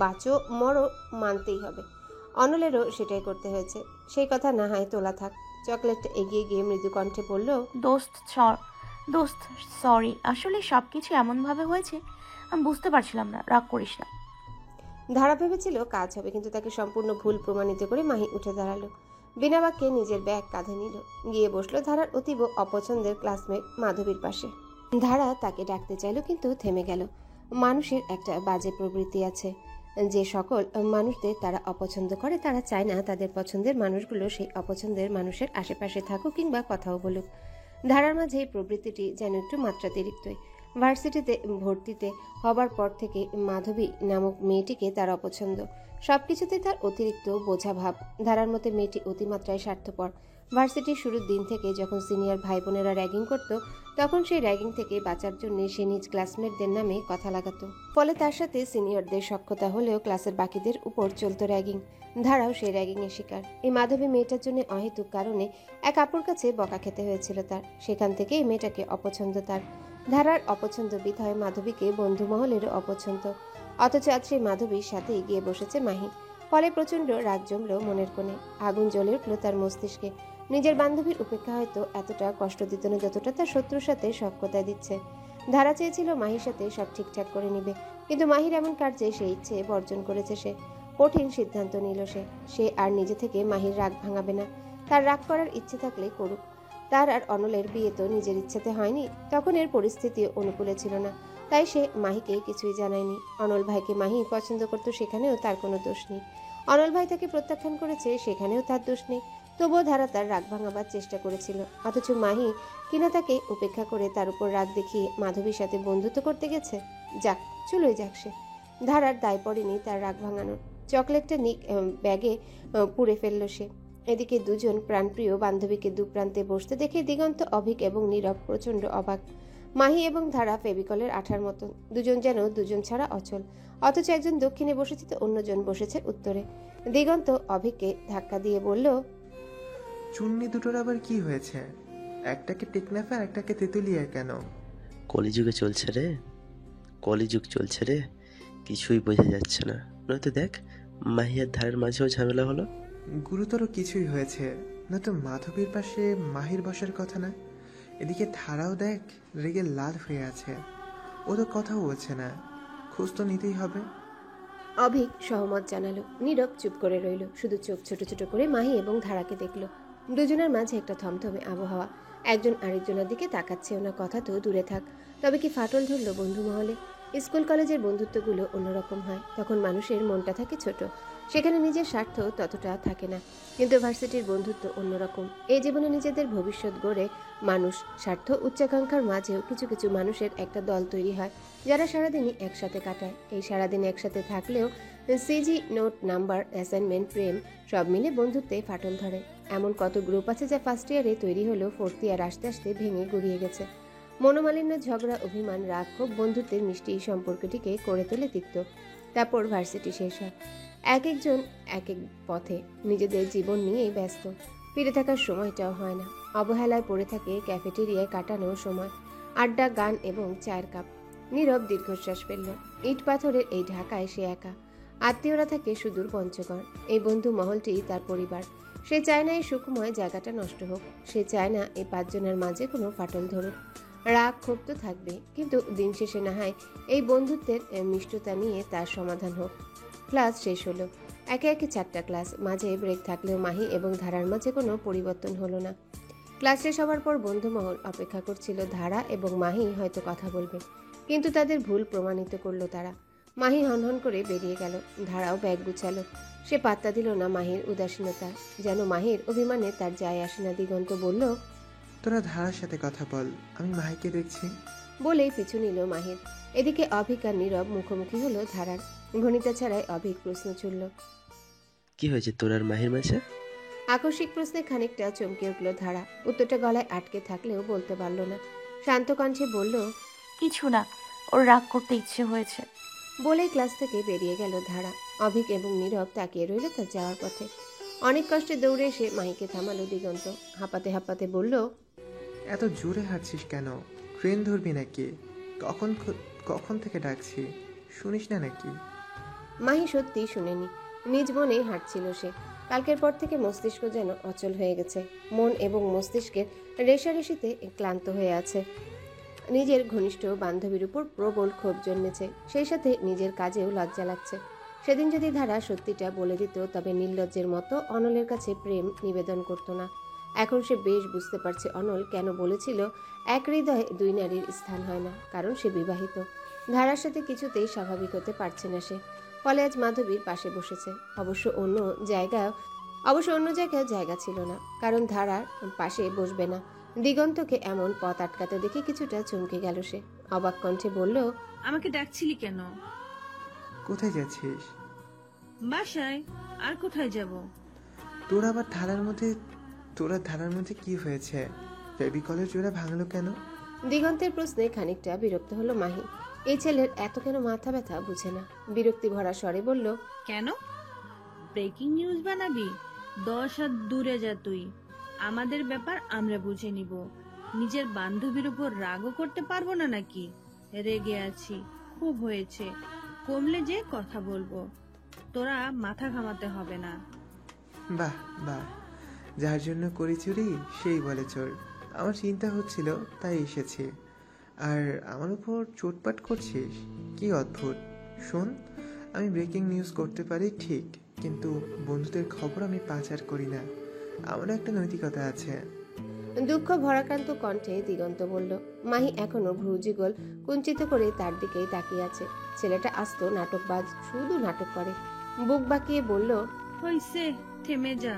বাঁচো মরো মানতেই হবে। অনলেরও সেটাই করতে হয়েছে। সেই কথা না হয় তোলা থাক। চকলেটটা এগিয়ে গিয়ে মৃদু কণ্ঠে বলল, দোস্ত সরি, আসলে সবকিছু এমনভাবে হয়েছে আমি বুঝতে পারছিলাম না। রাগ করিস না। ধারা ভেবেছিল কাজ হবে, কিন্তু তাকে সম্পূর্ণ ভুল প্রমাণিত করে মাহি উঠে দাঁড়ালো। বিনা বাক্যে নিজের ব্যাগ কাঁধে নিল, গিয়ে বসলো ধারার অতীব অপছন্দের ক্লাসমেট মাধবীর পাশে। ধারা তাকে ডাকতে চাইল, কিন্তু থেমে গেল। মানুষের একটা বাজে প্রবৃত্তি আছে, যে সকল মানুষদের তারা অপছন্দ করে তারা চায় না তাদের পছন্দের মানুষগুলো সেই অপছন্দের মানুষের আশেপাশে থাকুক কিংবা কথাও বলুক। ধারার মাঝে এই প্রবৃত্তিটি যেন একটু মাত্রাতিরিক্তই। ভার্সিটিতে ভর্তিতে হবার পর থেকে মাধবী নামক মেয়েটিকে তার অপছন্দ। সবকিছুতে তার অতিরিক্ত বোঝা ভাব। ধারার মতে মেয়েটি অতিমাত্রায় স্বার্থপর। ভার্সিটির শুরুর দিন থেকে যখন সিনিয়র ভাই বোনেরা র্যাগিং করত, তখন সেই র্যাগিং থেকে বাঁচার জন্য সে নিজ ক্লাসমেটদের নামে কথা লাগাতো। ফলে তার সাথে সিনিয়রদের সখ্যতা হলেও ক্লাসের বাকিদের উপর চলত র্যাগিং। ধারাও সেই র্যাগিংয়ের শিকার। এই মাধবী মেয়েটার জন্য অহেতুক কারণে এক আপুর কাছে বকা খেতে হয়েছিল তার। সেখান থেকে এই মেয়েটাকে অপছন্দ তার। ধারার অপছন্দ বিধায় মাধবীকে বন্ধু মহলেরও অপছন্দ। অথচ আজ সেই মাধবীর সাথেই গিয়ে বসেছে মাহি। ফলে প্রচণ্ড রাগ জমল মনের কোণে। আগুন জ্বলে উঠল তার মস্তিষ্কে। নিজের বান্ধবীর উপেক্ষা হয়তো এতটা কষ্ট দিত না যতটা তার শত্রুর সাথে সখ্যতায় দিচ্ছে। ধারা চেয়েছিল মাহির সাথে সব ঠিকঠাক করে নিবে, কিন্তু মাহির এমন কার্যে সেই ইচ্ছে বর্জন করেছে সে। কঠিন সিদ্ধান্ত নিল সে আর নিজে থেকে মাহির রাগ ভাঙাবে না। তার রাগ করার ইচ্ছে থাকলে করুক। তার আর অনলের বিয়ে তো নিজের ইচ্ছেতে হয়নি, তখন এর পরিস্থিতি অনুকূলে ছিল না। তাই সে মাহিকে কিছুই জানায়নি। অনল ভাইকে মাহি পছন্দ করতো, সেখানেও তার কোনো দোষ নেই। অনল ভাই তাকে প্রত্যাখ্যান করেছে, সেখানেও তার দোষ নেই। তবুও ধারা তার রাগ ভাঙাবার চেষ্টা করেছিল, অথচ মাহি কিনা তাকে উপেক্ষা করে তার উপর রাগ দেখিয়ে মাধবীর সাথে বন্ধুত্ব করতে গেছে। যাক, চলে যাক সে, ধারার দায় পড়েনি তার রাগ ভাঙানোর। চকলেটটা ব্যাগে পুড়ে ফেলল সে। এদিকে দুজন প্রাণপ্রিয় বান্ধবীকে দুপ্রান্তে বসতে দেখে দিগন্ত, অভিক এবং নীরব প্রচণ্ড অবাক। মাহি এবং ধারা ফেভিকলের আঠার মতন, দুজন যেন দুজন ছাড়া অচল। অথচ একজন দক্ষিণে বসেছে তো অন্যজন বসেছে উত্তরে। দিগন্ত অভিককে ধাক্কা দিয়ে বলল, চুন্নি দুটোর আবার কি হয়েছে? একটাকে টেকনাফে আর একটাকে তেতুলিয়া কেন? কলিযুগে চলছে রে, কলিযুগ চলছে রে, কিছুই বোঝা যাচ্ছে না। নয়তো দেখ, মাহিয়ার ধারের মাঝেও ঝামেলা হলো। গুরুতর কিছুই হয়েছে, নয়তো মাধবীর পাশে মাহির বসার কথা না। এদিকে ধারাও দেখ রেগে লাল হয়ে আছে, ও তো কথাও বলছে না। খোঁজ তো নিতেই হবে। অভিক সহমত জানালো। নীরব চুপ করে রইল, শুধু চোখ ছোট ছোট করে মাহি এবং ধারাকে দেখলো। দুজনের মাঝে একটা থমথমে আবহাওয়া। একজন আরেকজনের দিকে তাকাচ্ছেও না, কথা তো দূরে থাক। তবে কি ফাটল ধরল বন্ধু মহলে? স্কুল কলেজের বন্ধুত্বগুলো অন্যরকম হয়, তখন মানুষের মনটা থাকে ছোট, সেখানে নিজের স্বার্থ ততটা থাকে না। কিন্তু ভার্সিটির বন্ধুত্ব অন্যরকম। এই জীবনে নিজেদের ভবিষ্যৎ গড়ে মানুষ স্বার্থ উচ্চাকাঙ্ক্ষার মাঝেও কিছু কিছু মানুষের একটা দল তৈরি হয়, যারা সারাদিনই একসাথে কাটায়। এই সারাদিন একসাথে থাকলেও সিজি, নোট, নাম্বার, অ্যাসাইনমেন্ট, প্রেম সব মিলে বন্ধুত্বে ফাটল ধরে। এমন কত গ্রুপ আছে যা ফার্স্ট ইয়ারে তৈরি হলেও ফোর্থ ইয়ার আসতে আসতে ভেঙে গুড়িয়ে গেছে। মনোমালিন্য, ঝগড়া, অভিমান, রাগ, ক্ষোভ বন্ধুত্বের মিষ্টি এই সম্পর্কটিকে করে তোলে তিক্ত। তারপর ভার্সিটি শেষ হয়, এক একজন এক এক পথে নিজেদের জীবন নিয়েই ব্যস্ত। ফিরে থাকার সময়টাও হয় না। অবহেলায় পড়ে থাকে ক্যাফেটেরিয়ায় কাটানোর সময়, আড্ডা, গান এবং চায়ের কাপ। নীরব দীর্ঘশ্বাস ফেলল। ইট পাথরের এই ঢাকায় সে একা। আত্মীয়রা থাকে সুদূর পঞ্চগড়। এই বন্ধু মহলটি তার পরিবার। সে চায় না এই সুখময় জায়গাটা নষ্ট হোক। সে চায় না এই পাঁচজনের মাঝে কোনো ফাটল ধরুক। রাগ, ক্ষোভ তো থাকবে, কিন্তু দিন শেষে না হয় এই বন্ধুত্বের মিষ্টতা নিয়ে তার সমাধান হোক। ক্লাস শেষ হলো। একে একে 4টা ক্লাস। মাঝে ব্রেক থাকলেও মাহি এবং ধারার মাঝে কোনো পরিবর্তন হলো না। ক্লাস শেষ হওয়ার পর বন্ধুমহল অপেক্ষা করছিল ধারা এবং মাহি হয়তো কথা বলবে, কিন্তু তাদের ভুল প্রমাণিত করলো তারা। মাহি হনহন করে বেরিয়ে গেল। ধারাও ব্যাগ গুছালো। সে পাত্তা দিল না মাহির উদাসীনতা, যেন মাহির অভিমানে তার যায় আসে না। দিগন্ত বলল, তোরা ধারার সাথে কথা বল, আমি মাহিকে দেখছি। বলেই পিছু নিল মাহির। এদিকে অভিক আর নীরব মুখোমুখি হলো ধারার। ভনিতা ছাড়াই অভিক প্রশ্ন ছুড়ল, কি হয়েছে তোর আর মাহির মাঝে? আকস্মিক প্রশ্নে খানিকটা চমকে উঠল ধারা। উত্তরটা গলায় আটকে থাকলেও বলতে পারল না। শান্ত কণ্ঠে বলল, কিছু না, ওর রাগ করতে ইচ্ছে হয়েছে। বলেই ক্লাস থেকে বেরিয়ে গেল ধারা। অভিক এবং নীরব তাকিয়ে রইল তার যাওয়ার পথে। অনেক কষ্টে দৌড়ে এসে মাহিকে থামালো দিগন্ত। হাঁপাতে হাঁপাতে বলল, এত জোরে হাঁটছিস কেন? ট্রেন ধরবি নাকি? কখন থেকে ডাকছি, শুনিস না নাকি? মাহি সত্যিই শুনেনি। নিজ মনে হাঁটছিল সে। কালকের পর থেকে মস্তিষ্ক যেন অচল হয়ে গেছে। মন এবং মস্তিষ্কের রেশারেশিতে ক্লান্ত হয়ে আছে। নিজের ঘনিষ্ঠ বান্ধবীর উপর প্রবল ক্ষোভ জন্মেছে, সেই সাথে নিজের কাজেও লজ্জা লাগছে। সেদিন যদি ধারা সত্যিটা বলে দিত, তবে নির্লজ্জের মতো অনলের কাছে প্রেম নিবেদন করত না। এখন সে বেশ বুঝতে পারছে অনল কেন বলেছিল এক হৃদয়ে দুই নারীর স্থান হয় না, কারণ সে বিবাহিত। ধারার সাথে কিছুতেই স্বাভাবিক হতে পারছে না সে। ফলে আজ মাধবীর পাশে বসেছে। অবশ্য অন্য জায়গায় জায়গা ছিল না, কারণ ধারার পাশে বসবে না। দিগন্তকে এমন পথ আটকাতে দেখে কিছুটা চমকে গেল সে। অবাক কণ্ঠে বলল, আমাকে ডাকছিলি কেন? কোথায় যাচ্ছিস? বাসায়। আর কোথায় যাব? তোরা ধারার মধ্যে কি হয়েছে? ফেভিকলের জোড়া ভাঙলো কেন? দিগন্তের প্রশ্নে খানিকটা বিরক্ত হলো মাহি। এই ছেলের এত কেন মাথা ব্যথা বুঝে না। বিরক্তি ভরা স্বরে বলল, কেন? ব্রেকিং নিউজ বানাবি? 10 হাত দূরে যা তুই। আমাদের ব্যাপার আমরা বুঝে নিব। নিজের বান্ধবীর উপর রাগও করতে পারবো না নাকি? রেগে আছি, খুব হয়েছে, কমলে যে কথা বলবো। তোরা মাথা ঘামাতে হবে না। বাহ বাহ, যার জন্য করি চুরি সেই বলে চোর। আমার চিন্তা হচ্ছিল তাই এসেছি। আর আমার উপর চোটপাট করছিস? কি অদ্ভুত। শোন, আমি ব্রেকিং নিউজ করতে পারি ঠিক, কিন্তু বন্ধুদের খবর আমি পাচার করি না। আমার একটা নৈতিকতা আছে। দুঃখ ভরাক্রান্ত কণ্ঠে দিগন্ত বলল। মাহি এখনো ভ্রুযুগল কুঞ্চিত করে তার দিকেই তাকিয়ে আছে। ছেলেটা আস্ত নাটকবাজ, শুধু নাটক করে। বুক বাঁকিয়ে বলল, হইছে, থেমে যা।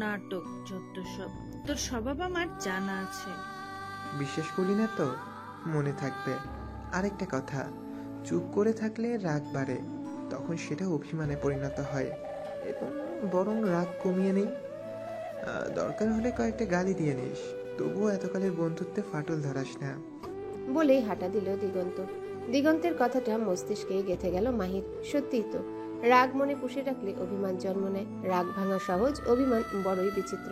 নাটক যত সব, তোর স্বভাব আমার জানা আছে। বিশ্বাস করি না তো? মনে থাকবে। আরেকটা কথা, চুপ করে থাকলে রাগ বাড়ে, তখন সেটা অভিমানে পরিণত হয়। এবং বরং রাগ কমিয়ে নেই। দরকার হলে কয়েকটা গালি দিয়ে নিস, তবুও এতকালের বন্ধুত্বে ফাটল ধরাস না। বলেই হাঁটা দিল দিগন্ত। দিগন্তের কথাটা মস্তিষ্কে গেঁথে গেল মাহির। সত্যিই তো, রাগ মনে পুষে রাখলে অভিমান জন্ম নেয়। রাগ ভাঙা সহজ, অভিমান বড়ই বিচিত্র।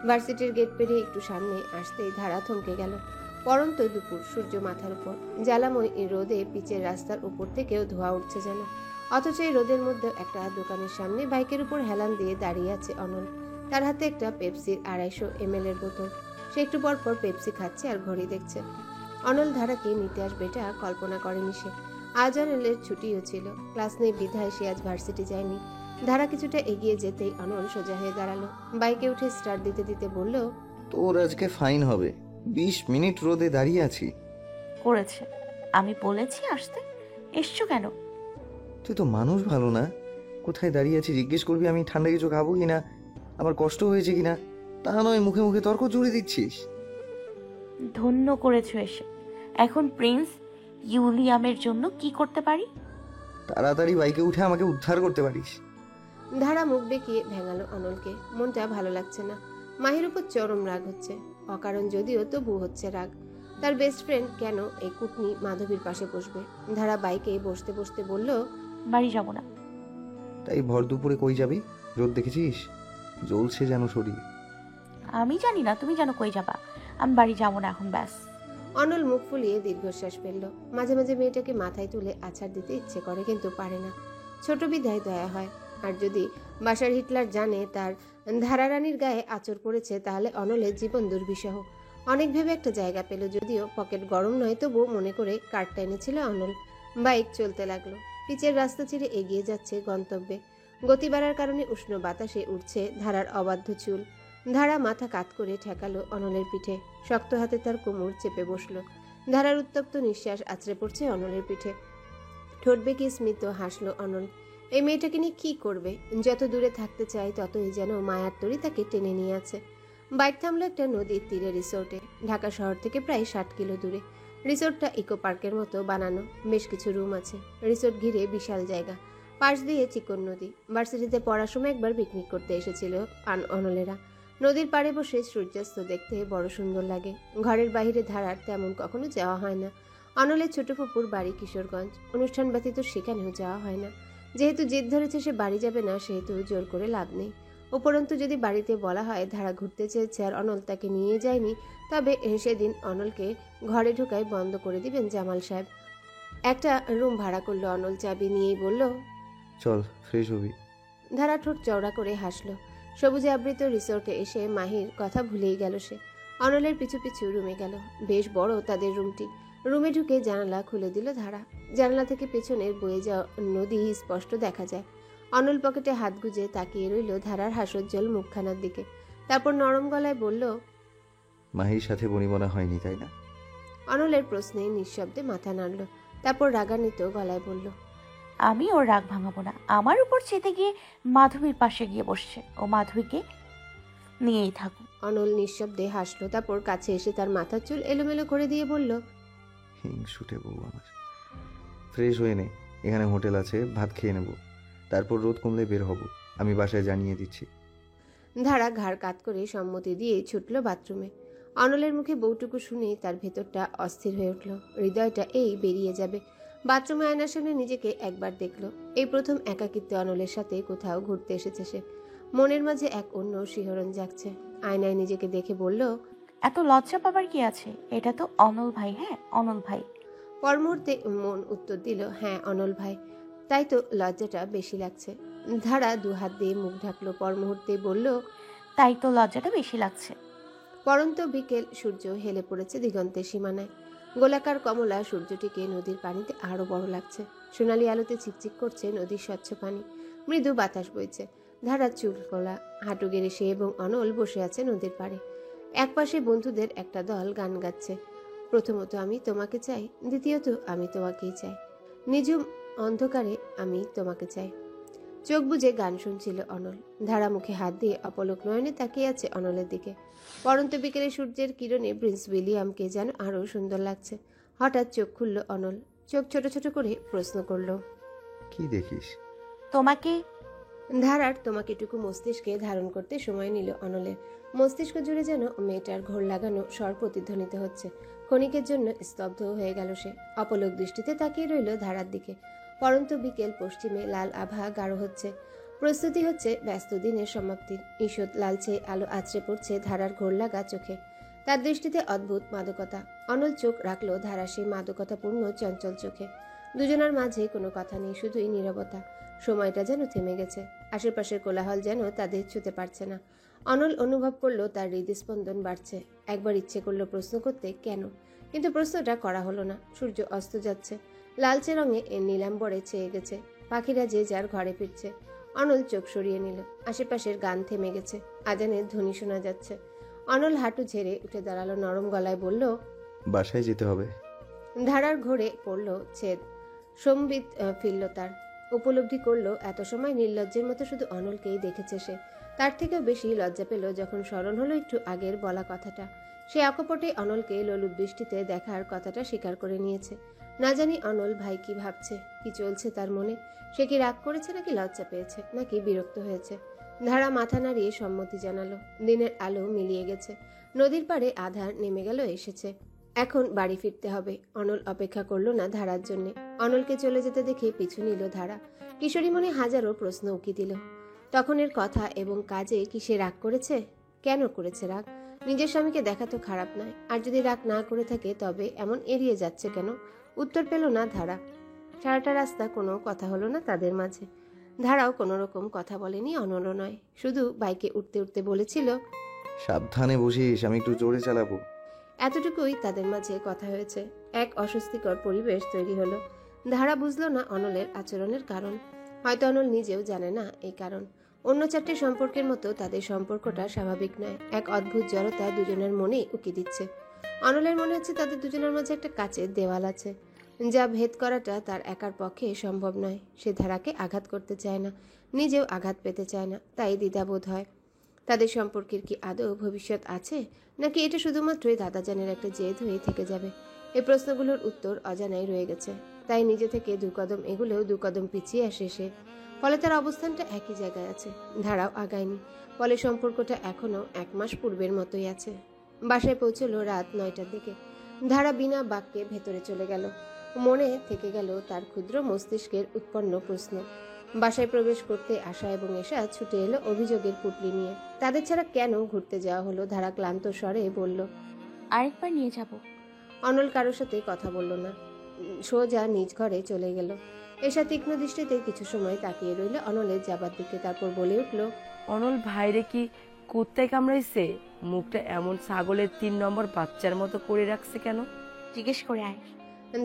ভার্সিটির গেট পেরিয়ে একটু সামনে আসতেই ধারা থমকে গেল। পরন্ত দুপুর, সূর্য মাথার উপর। জ্বালাময় এই রোদে পিচের রাস্তার উপর থেকেও ধোঁয়া উঠছে যেন। অথচ এই রোদের মধ্যে একটা দোকানের সামনে বাইকের উপর হেলান দিয়ে দাঁড়িয়ে আছে অনল। তার হাতে একটা পেপসির 250 ml এর বোতল। সে একটু পর পর পেপসি খাচ্ছে আর ঘড়ি দেখছে। অনল ধারাকে নিতে আসবে এটা কল্পনা করেনি সে। আজ অনলের ছুটিও ছিল, ক্লাস নেই বিধায় সে আজ ভার্সিটি যায়নি। ধারা কিছুটা এগিয়ে যেতেই অনল সোজা হয়ে দাঁড়ালো। বাইকে উঠে স্টার্ট দিতে দিতে বলল, তোর আজকে ফাইন হবে। 20 মিনিট রোদে দাঁড়িয়ে আছি। করেছে, আমি বলেছি আসতে, এসছো কেন? তুই তো মানুষ ভালো না। কোথায় দাঁড়িয়ে আছি জিজ্ঞেস করবি আমি ঠান্ডা কিছু খাবো কিনা, আমার কষ্ট হয়েছে কিনা। তা নয় মুখে মুখে তর্ক জুড়ে দিচ্ছিস। ধন্য করেছো এসে। এখন প্রিন্স ইউলিয়ামের জন্য কি করতে পারি? তাড়াতাড়ি বাইকে উঠে আমাকে উদ্ধার করতে পারিস। ধারা মুখ বেঁকিয়ে ভেঙালো অনলকে। মনটা ভালো লাগছে না। মাহির উপর চরম রাগ হচ্ছে, অকারণ যদিও, তবু হচ্ছে রাগ। তার বেস্ট ফ্রেন্ড কেন এই কুটনি মাধবীর পাশে বসবে? ধারা বাইকে বসতে বসতে বলল, বাড়ি যাবো না। তাই ভর দুপুরে কই যাবি? রোদ দেখেছিস, জ্বলছে যেন শরীর। আমি জানি না, তুমি জানো কই যাবা। আমি বাড়ি যাবো না এখন, ব্যাস। অনল মুখ ফুলিয়ে দীর্ঘশ্বাস ফেলল। মাঝে মাঝে মেয়েটাকে মাথায় তুলে আছাড় দিতে ইচ্ছে করে, কিন্তু পারে না। ছোট বিধায় দয়া হয়। আর যদি বাসার হিটলার জানে তার ধারারানীর গায়ে আঁচড় পড়েছে, তাহলে অনলের জীবন দুর্বিষহ। অনেক ভেবে একটা জায়গা পেল, যদিও পকেট গরম নয়, তবু মনে করে কার্ডটা এনেছিল অনল। বাইক চলতে লাগলো। পিচের রাস্তা ছেড়ে এগিয়ে যাচ্ছে গন্তব্যে। গতি বাড়ার কারণে উষ্ণ বাতাসে উঠছে ধারার অবাধ্য চুল। ধারা মাথা কাত করে ঠেকালো অনলের পিঠে। শক্ত হাতে তার কোমর চেপে বসলো। ধারার উত্তপ্ত নিঃশ্বাস আছড়ে পড়ছে অনলের পিঠে। ঠোঁট বেঁকিয়ে স্মিত হাসলো অনল। এই মেয়েটাকে নিয়ে কি করবে? যত দূরে থাকতে চায় ততই যেন মায়ার তরি তাকে টেনে নিয়ে আছে। বাইক থামলো একটা নদীর তীরে রিসোর্টে। ঢাকা শহর থেকে প্রায় 60 কিলো দূরে। রিসোর্টটা ইকো পার্কের মতো বানানো, বেশ কিছু রুম আছে। রিসোর্ট ঘিরে বিশাল জায়গা, পাশ দিয়ে চিকন নদী। ভার্সিটিতে পড়ার সময় একবার পিকনিক করতে এসেছিল অনলেরা। নদীর পাড়ে বসে সূর্যাস্ত দেখতে বড় সুন্দর লাগে। ঘরের বাইরে ধারার তেমন কখনো যাওয়া হয় না। অনলের ছোট ফুপুর বাড়ি কিশোরগঞ্জ। অনুষ্ঠান ব্যতীত সেখানেও যাওয়া হয় না। যেহেতু জেদ ধরেছে সে বাড়ি যাবে না, সেহেতু জোর করে লাভ নেই। উপরন্তু যদি বাড়িতে বলা হয় ধারা ঘুরতে চেয়েছে আর অনল তাকে নিয়ে যায়নি, তবে সেদিন অনলকে ঘরে ঢোকায় বন্ধ করে দিবেন জামাল সাহেব। একটা রুম ভাড়া করলো অনল। চাবি নিয়েই বলল, চল ফ্রেশ হবি। ধারা ঠোঁট চওড়া করে হাসলো। সবুজে আবৃত রিসোর্টে এসে মাহির কথা ভুলেই গেল সে। অনলের পিছু পিছু রুমে গেল। বেশ বড় তাদের রুমটি। রুমে ঢুকে জানালা খুলে দিল ধারা। জানালা থেকে পেছনের বয়ে যাওয়া নদী স্পষ্ট দেখা যায়। অনল পকেটে হাত গুজে তাকিয়ে রইল ধারার হাসজ্জ্বল মুখখানার দিকে। তারপর নরম গলায় বলল, মাহির সাথে বনিবনা হয়নি তাই না? অনলের প্রশ্নে নিঃশব্দে মাথা নাড়ল। তারপর রাগান্বিত গলায় বলল, আমি ওর রাগ ভাঙাবো না। আমার উপর চেতে গিয়ে মাধবীর পাশে গিয়ে বসছে, ও মাধবীকে নিয়েই থাকুক। অনল নিঃশব্দে হাসলো। তারপর কাছে এসে তার মাথার চুল এলোমেলো করে দিয়ে বলল, হিংসুটে বউ আমার। ফ্রেশ হয়ে নে, এখানে হোটেল আছে, ভাত খেয়ে নেব, তারপর রোদ কমলে বের হব। আমি বাসায় জানিয়ে দিচ্ছি। ধারা ঘাড় কাত করে সম্মতি দিয়ে ছুটল বাথরুমে। অনলের মুখে বউটুকু শুনে তার ভেতরটা অস্থির হয়ে উঠল। হৃদয়টা এই বেরিয়ে যাবে। বাথরুমে আয়নার সামনে নিজেকে একবার দেখল। এই প্রথম একাকিত্বে অনলের সাথে কোথাও ঘুরতে এসেছে সে। মনের মাঝে এক অন্য শিহরণ জাগছে। আয়নায় নিজেকে দেখে বলল, এত লজ্জা পাবার কি আছে? এটা তো অনল ভাই। হ্যাঁ, অনল ভাই। পর মুহূর্তে মন উত্তর দিল, হ্যাঁ অনল ভাই। তাই তো লজ্জাটা বেশি লাগছে। ধারা 2 হাত দিয়ে মুখ ঢাকলো। পর মুহূর্তে বলল, তাই তো লজ্জাটা বেশি লাগছে। পরন্ত বিকেল, সূর্য হেলে পড়েছে দিগন্তের সীমানায়। গোলাকার কমলা সূর্যটিকে নদীর পানিতে আরো বড় লাগছে। সোনালি আলোতে চিকচিক করছে নদীর স্বচ্ছ পানি। মৃদু বাতাস বইছে। ধারার চুল খোলা, হাঁটু গেড়ে সে এবং অনল বসে আছে নদীর পাড়ে। একপাশে বন্ধুদের একটা দল গান গাচ্ছে। প্রথমত আমি তোমাকে চাই, দ্বিতীয়ত আমি তোমাকেই চাই, নিঝুম অন্ধকারে আমি তোমাকে চাই। চোখ বুজে গান শুনছিল অনল। ধারা মুখে হাত দিয়ে অপলক নয়নে তাকিয়ে আছে অনলের দিকে। পরন্ত বিকেলে সূর্যের কিরণে প্রিন্স উইলিয়ামকে যেন আরো সুন্দর লাগছে। হঠাৎ চোখ খুলল অনল। চোখ ছোট ছোট করে প্রশ্ন করল, কি দেখিস? তোমাকে। ধারার তোমাকেটুকু মস্তিষ্কে ধারণ করতে সময় নিল অনলের। মস্তিষ্ক জুড়ে যেন মেয়েটার ঘোর লাগানো স্বর প্রতিধ্বনিত হচ্ছে। ক্ষণিকের জন্য স্তব্ধ হয়ে গেল সে। অপলক দৃষ্টিতে তাকিয়ে রইল ধারার দিকে। পরন্ত বিকেল, পশ্চিমে লাল আভা গাঢ় হচ্ছে। প্রস্তুতি হচ্ছে ব্যস্ত দিনের সমাপ্তির। ঈষৎ লালচে আলো আছড়ে পড়ছে ধারার ঘোর লাগা চোখে। তার দৃষ্টিতে অদ্ভুত মাদকতা। অনল চোখ রাখলো ধারা সেই মাদকতাপূর্ণ চঞ্চল চোখে। দুজনের মাঝে কোনো কথা নেই, শুধুই নীরবতা। সময়টা যেন থেমে গেছে। আশেপাশের কোলাহল যেন তাদের ছুতে পারছে না। অনল অনুভব করলো তার হৃদস্পন্দন বাড়ছে। একবার ইচ্ছে করলো প্রশ্ন করতে, কেন? কিন্তু প্রশ্নটা করা হলো না। সূর্য অস্ত যাচ্ছে। লালচে রঙে নীলাম্বরে চেয়ে গেছে। পাখিরা যে যার ঘরে ফিরছে। অনল চোখ সরিয়ে নিল। আশেপাশের গান থেমে গেছে। আজানের ধ্বনি শোনা যাচ্ছে। অনল হাঁটু ঝেড়ে উঠে দাঁড়ালো, নরম গলায় বলল, বাসায় যেতে হবে। ধারার ঘোরে পড়ল ছেদ। সম্বিত ফিরল তার। উপলব্ধি করলো এত সময় নির্লজ্জের মতো শুধু অনলকেই দেখেছে সে। তার থেকেও বেশি লজ্জা পেল যখন স্মরণ হলো একটু আগের বলা কথাটা। সে অকপটে অনলকে লোলুপ দৃষ্টিতে দেখার কথাটা স্বীকার করে নিয়েছে। না জানি অনল ভাই কি ভাবছে, কি চলছে তার মনে। সে কি রাগ করেছে, নাকি লজ্জা পেয়েছে, নাকি বিরক্ত হয়েছে? ধারা মাথা নাড়িয়ে সম্মতি জানালো। দিনের আলো মিলিয়ে গেছে। নদীর পাড়ে আধার নেমে গেল, এসেছে। এখন বাড়ি ফিরতে হবে। অনল অপেক্ষা করলো না ধারার জন্য। অনলকে চলে যেতে দেখে পিছু নিল ধারা। কিশোরী মনে হাজারো প্রশ্ন উকি দিল। তখনের কথা এবং কাজে কি সে রাগ করেছে? কেন করেছে রাগ? নিজের স্বামীকে দেখা তো খারাপ নয়। আর যদি রাগ না করে থাকে তবে এমন এড়িয়ে যাচ্ছে কেন? উত্তর পেল না ধারা। সারাটা রাস্তা কোনো কথা হলো না তাদের মাঝে। ধারাও কোনো রকম কথা বলেনি, অনলও নয়। শুধু বাইকে উঠতে উঠতে বলেছিল, সাবধানে বসিস, আমি একটু জোরে চালাবো। এতটুকুই তাদের মাঝে কথা হয়েছে। এক অস্বস্তিকর পরিবেশ তৈরি হলো। ধারা বুঝলো না অনলের আচরণের কারণ। হয়তো অনল নিজেও জানে না এই কারণ। অন্য চারটি সম্পর্কের মতো তাদের সম্পর্কটা স্বাভাবিক নয়। এক অদ্ভুত জড়তা দুজনের মনেই উকি দিচ্ছে। অনলের মনে হচ্ছে তাদের দুজনের মাঝে একটা কাচের দেওয়াল আছে, যা ভেদ করাটা তার একার পক্ষে সম্ভব নয়। সে ধারাকে আঘাত করতে চায় না, নিজেও আঘাত পেতে চায় না, তাই দ্বিধাবোধ হয়। তাদের সম্পর্কের কি আদৌ ভবিষ্যৎ আছে, নাকি এটা শুধুমাত্রই দাদাজানের একটা জেদ হয়ে থেকে যাবে? এই প্রশ্নগুলোর উত্তর অজানাই রয়ে গেছে। তাই নিজে থেকে দুকদম এগুলোও দুকদম পিছিয়ে আসে সে। ফলে তার অবস্থানটা একই জায়গায় আছে। ধারাও আগায়নি। ফলে সম্পর্কটা এখনো 1 মাস পূর্বের মতোই আছে। বাসায় পৌঁছলো রাত 9টার দিকে। ধারা বিনা বাক্যে ভেতরে চলে গেল। মনে থেকে গেল তার ক্ষুদ্র মস্তিষ্কের উৎপন্ন প্রশ্ন। বাসায় প্রবেশ করতে আসা এবং এসা ছুটে এলো অভিযোগের পুটলি নিয়ে। তাদের ছাড়া কেন ঘুরতে যাওয়া হলো? ধারা ক্লান্ত স্বরে বলল, আরেকবার নিয়ে যাব। অনল কারোর সাথে কথা বলল না। সোজা নিজ ঘরে চলে গেল। এসা তীক্ষ্ণ দৃষ্টিতে কিছু সময় তাকিয়ে রইল অনলের যাবার দিকে। তারপর বলে উঠল, অনল ভাইরে কি কুত্তায় কামড়াইছে? মুখটা এমন ছাগলের 3 নম্বর বাচ্চার মতো করে রাখছে কেন? জিজ্ঞেস করে আয়।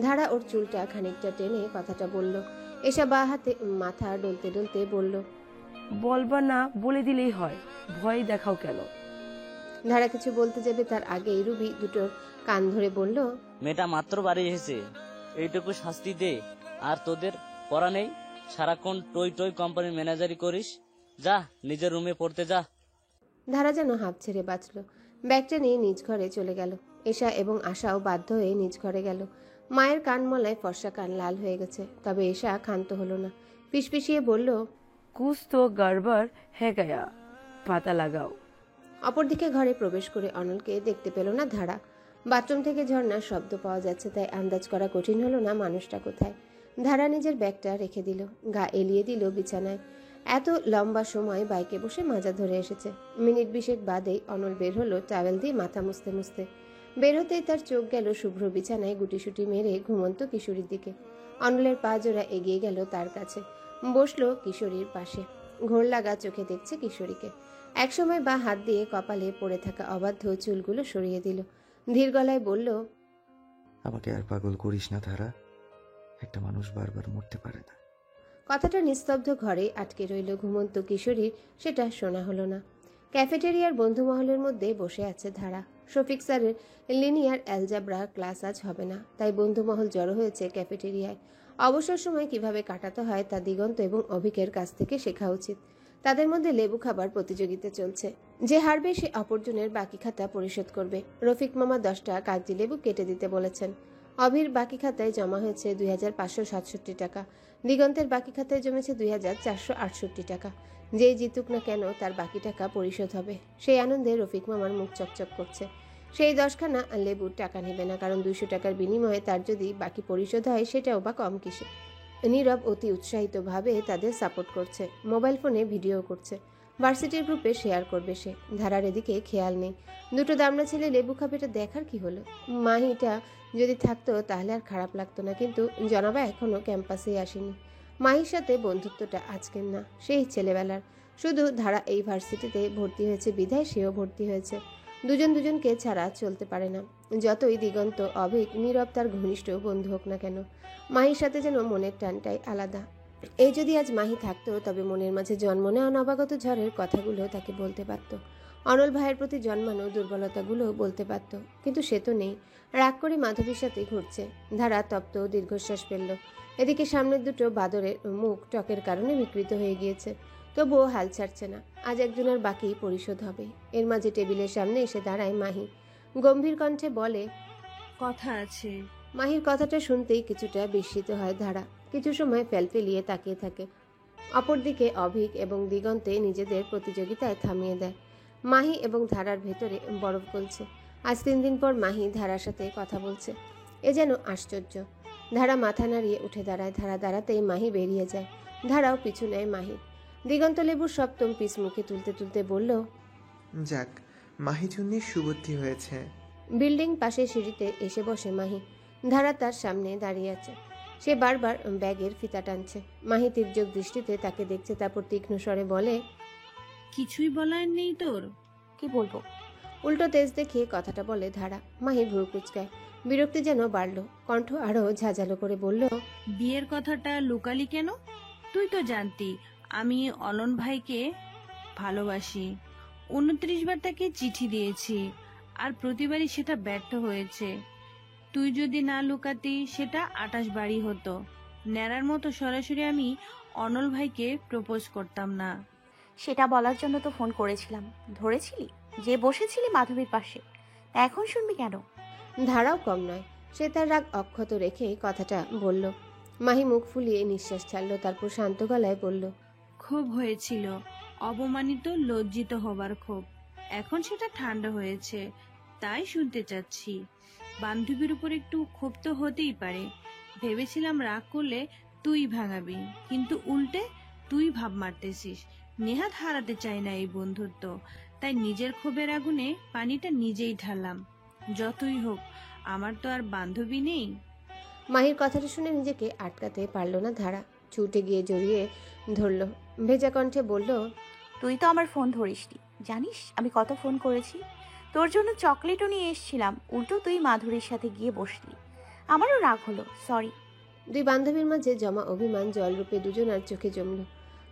ধারা ওর চুলটা খানিকটা টেনে কথাটা বলল। এসা বা হাতে মাথা ডলতে ডলতে বলল, বলবা না, বলে দিলেই হয়, ভয় দেখাও কেন? ধারা কিছু বলতে যাবে তার আগেই রুবি দুটোর কান ধরে বলল, মেয়েটা মাত্র বাড়ি এসেছে, এইটুকু শাস্তি দে। আর তোদের পড়া নেই, সারাক্ষণ টই টই কোম্পানির ম্যানেজারি করিস। যা নিজের রুমে পড়তে যা। ধারা যেন হাঁপ ছেড়ে বাঁচল। ব্যাগটা নিয়ে নিজ ঘরে চলে গেল। এশা এবং আশাও বাধ্য হয়ে নিজ ঘরে গেল। মায়ের কানমলায় ফর্সা কান লাল হয়ে গেছে, তবে এশা ক্ষান্ত হলো না। ফিসফিসিয়ে বলল, কুছ তো গড়বড় হ্যাঁ গায়া, পাতা লাগাও। অপরদিকে ঘরে প্রবেশ করে অনলকে দেখতে পেল না ধারা। বাথরুম থেকে ঝর্ণার শব্দ পাওয়া যাচ্ছে, তাই আন্দাজ করা কঠিন হলো না মানুষটা কোথায়। ধারা নিজের ব্যাগটা রেখে দিল, গা এলিয়ে দিল বিছানায়। এত লম্বা সময় বাইকে বসে মাজা ধরে এসেছে। মিনিট 20 বাদেই অনল বের হলো টাওয়েল দিয়ে মাথা মুছতে মুছতে। বের হতেই তার চোখ গেল শুভ্র বিছানায় গুটিসুটি মেরে ঘুমন্ত কিশোরীর দিকে। অনলের পা জোড়া এগিয়ে গেল তার কাছে, বসলো কিশোরীর পাশে। ঘোর লাগা চোখে দেখছে কিশোরীকে। একসময় বা হাত দিয়ে কপালে পড়ে থাকা অবাধ্য চুলগুলো সরিয়ে দিল। ধীর গলায় বলল, আমাকে আর পাগল করিস না ধারা, একটা মানুষ বারবার মরতে পারে না। কথাটা নিস্তব্ধ ঘরে আটকে রইল। ঘুমন্ত কিশোরীর সেটা শোনা হলো না। ক্যাফেটেরিয়ার বন্ধুমহলের মধ্যে বসে আছে ধারা। শফিক স্যারের লিনিয়ার অ্যালজাব্রা ক্লাস আজ হবে না, তাই বন্ধুমহল জড়ো হয়েছে ক্যাফেটেরিয়ায়। অবসর সময় কিভাবে কাটাতে হয় তা দিগন্ত এবং অভিকের কাছ থেকে শেখা উচিত। তাদের মধ্যে লেবু খাবার প্রতিযোগিতা চলছে। যে হারবে সে অপরজনের বাকি খাতা পরিশোধ করবে। রফিক মামা 10টা কাগজি লেবু কেটে দিতে বলেছেন। অভির বাকি খাতায় জমা হয়েছে 2567 টাকা। দিগন্তের বাকি খাতায় জমেছে 2468 টাকা। যেই জিতুক না কেন তার বাকি টাকা পরিশোধ হবে। সেই আনন্দে রফিক মামার মুখ চকচক করছে। সেই 10খানা লেবুর টাকা নেবে না, কারণ 200 টাকার বিনিময়ে তার যদি বাকি পরিশোধ হয় সেটাও বা কম কিসে। নীরব অতি উৎসাহিতভাবে তাদের সাপোর্ট করছে। মোবাইল ফোনে ভিডিও করছে। ভার্সিটির গ্রুপে শেয়ার করবে সে। ধারার এদিকে খেয়াল নেই। দুটো দামড়া ছেলে লেবু খাবে, এটা দেখার কি হলো? মাহিটা যদি থাকতো তাহলে আর খারাপ লাগতো না, কিন্তু জনাবা এখনো ক্যাম্পাসেই আসেনি। মাহির সাথে বন্ধুত্বটা আজকের না, সেই ছেলেবেলার। শুধু ধারা এই ভার্সিটিতে ভর্তি হয়েছে বিধায় সেও ভর্তি হয়েছে। দুজন দুজনকে ছাড়া চলতে পারে না। যতই দিগন্ত অভিক নীরব তার ঘনিষ্ঠ বন্ধু হোক না কেন, মাহির সাথে যেন মনের টানটাই আলাদা। এই যদি আজ মাহি থাকতো তবে মনের মাঝে জন্ম নেওয়া নবাগত ঝড়ের কথাগুলো তাকে বলতে পারত। অনল ভাইয়ের প্রতি জন্মানো দুর্বলতাগুলো বলতে পারত, কিন্তু সে তো নেই। রাগ করে মাধবীর সাথে ঘুরছে। ধারা তপ্ত দীর্ঘশ্বাস ফেলল। এদিকে সামনের দুটো বাদরের মুখ টকের কারণে বিকৃত হয়ে গিয়েছে, তবুও হাল ছাড়ছে না। আজ একজনের বাকি পরিশোধ হবে। এর মাঝে টেবিলের সামনে এসে দাঁড়ায় মাহি। গম্ভীর কণ্ঠে বলে, কথা আছে। মাহির কথাটা শুনতেই কিছুটা বিস্মিত হয় ধারা। কিছু সময় ফেলফেলিয়ে তাকিয়ে থাকে। অপরদিকে অভিক এবং দিগন্তে নিজেদের প্রতিযোগিতায় থামিয়ে দেয়। মাহি এবং ধারার ভেতরে বরফ গলছে। আজ 3 দিন পর মাহি ধারার সাথে কথা বলছে। এ যেন আশ্চর্য। ধারা মাথা নাড়িয়ে উঠে দাঁড়ায়। ধারা দাঁড়াতেই মাহি বেরিয়ে যায়। ধারাও পিছু নেয় মাহি। দিগন্ত লেবুর 7ম পিস মুখে তুলতে তুলতে বলল, যাক, মাহি চুন্নির সুবুদ্ধি হয়েছে। বিল্ডিং পাশে সিঁড়িতে এসে বসে মাহি। ধারা তার সামনে দাঁড়িয়ে আছে। সে বারবার ব্যাগের ফিতা টানছে। মাহি তীর্যক দৃষ্টিতে তাকে দেখছে, তারপর তীক্ষ্ণ স্বরে বলে, কিছুই বলার নেই তোর? কি বলবো? উল্টো তেজ দেখিয়ে কথাটা বলে ধারা। মাহি ভ্রু কুচকায়। বিরক্তি যেন বাড়ল। কণ্ঠ আরো ঝাঁঝালো করে বলল, বিয়ের কথাটা লুকালি কেন? তুই তো জানতি আমি অনন ভাইকে ভালোবাসি। 29 বার তাকে চিঠি দিয়েছি, আর প্রতিবারই সেটা ব্যর্থ হয়েছে। তুই যদি না লুকাতি সেটা 28 বারই হতো। ন্যাড়ার মতো সরাসরি আমি অনল ভাইকে প্রপোজ করতাম না। সেটা বলার জন্য তো ফোন করেছিলাম। ধরেছিলি যে বসেছিলি মাধবীর পাশে, তা এখন শুনবি কেন? ধারাও কম নয়। সে তার রাগ অক্ষত রেখে কথাটা বলল। মাহি মুখ ফুলিয়ে নিঃশ্বাস ছাড়ল, তারপর শান্ত গলায় বলল, ক্ষোভ হয়েছিল, অপমানিত লজ্জিত হবার ক্ষোভ। এখন সেটা ঠান্ডা হয়েছে, তাই শুনতে চাচ্ছি। বান্ধবীর উপর একটু ক্ষোভ তো হতেই পারে। ভেবেছিলাম রাগ করলে তুই ভাঙাবি, কিন্তু উল্টে তুই ভাব মারতেছিস। নেহাত হারাতে চাই না এই বন্ধুত্ব, তাই নিজের ক্ষোভের আগুনে পানিটা নিজেই ঢাললাম। যতই হোক, আমার তো আর বান্ধবী নেই। মাহির কথাটা শুনে নিজেকে আটকাতে পারল না ধারা। ছুটে গিয়ে জড়িয়ে ধরল। ভেজা কণ্ঠে বলল, তুই তো আমার ফোন ধরিসনি। জানিস আমি কত ফোন করেছি? তোর জন্য চকলেটও নিয়ে এসেছিলাম, উল্টো তুই মাধুরীর সাথে গিয়ে বসলি। আমারও রাগ হলো, সরি। দুই বান্ধবীর মাঝে জমা অভিমান জলরূপে দুজনার চোখে জমল।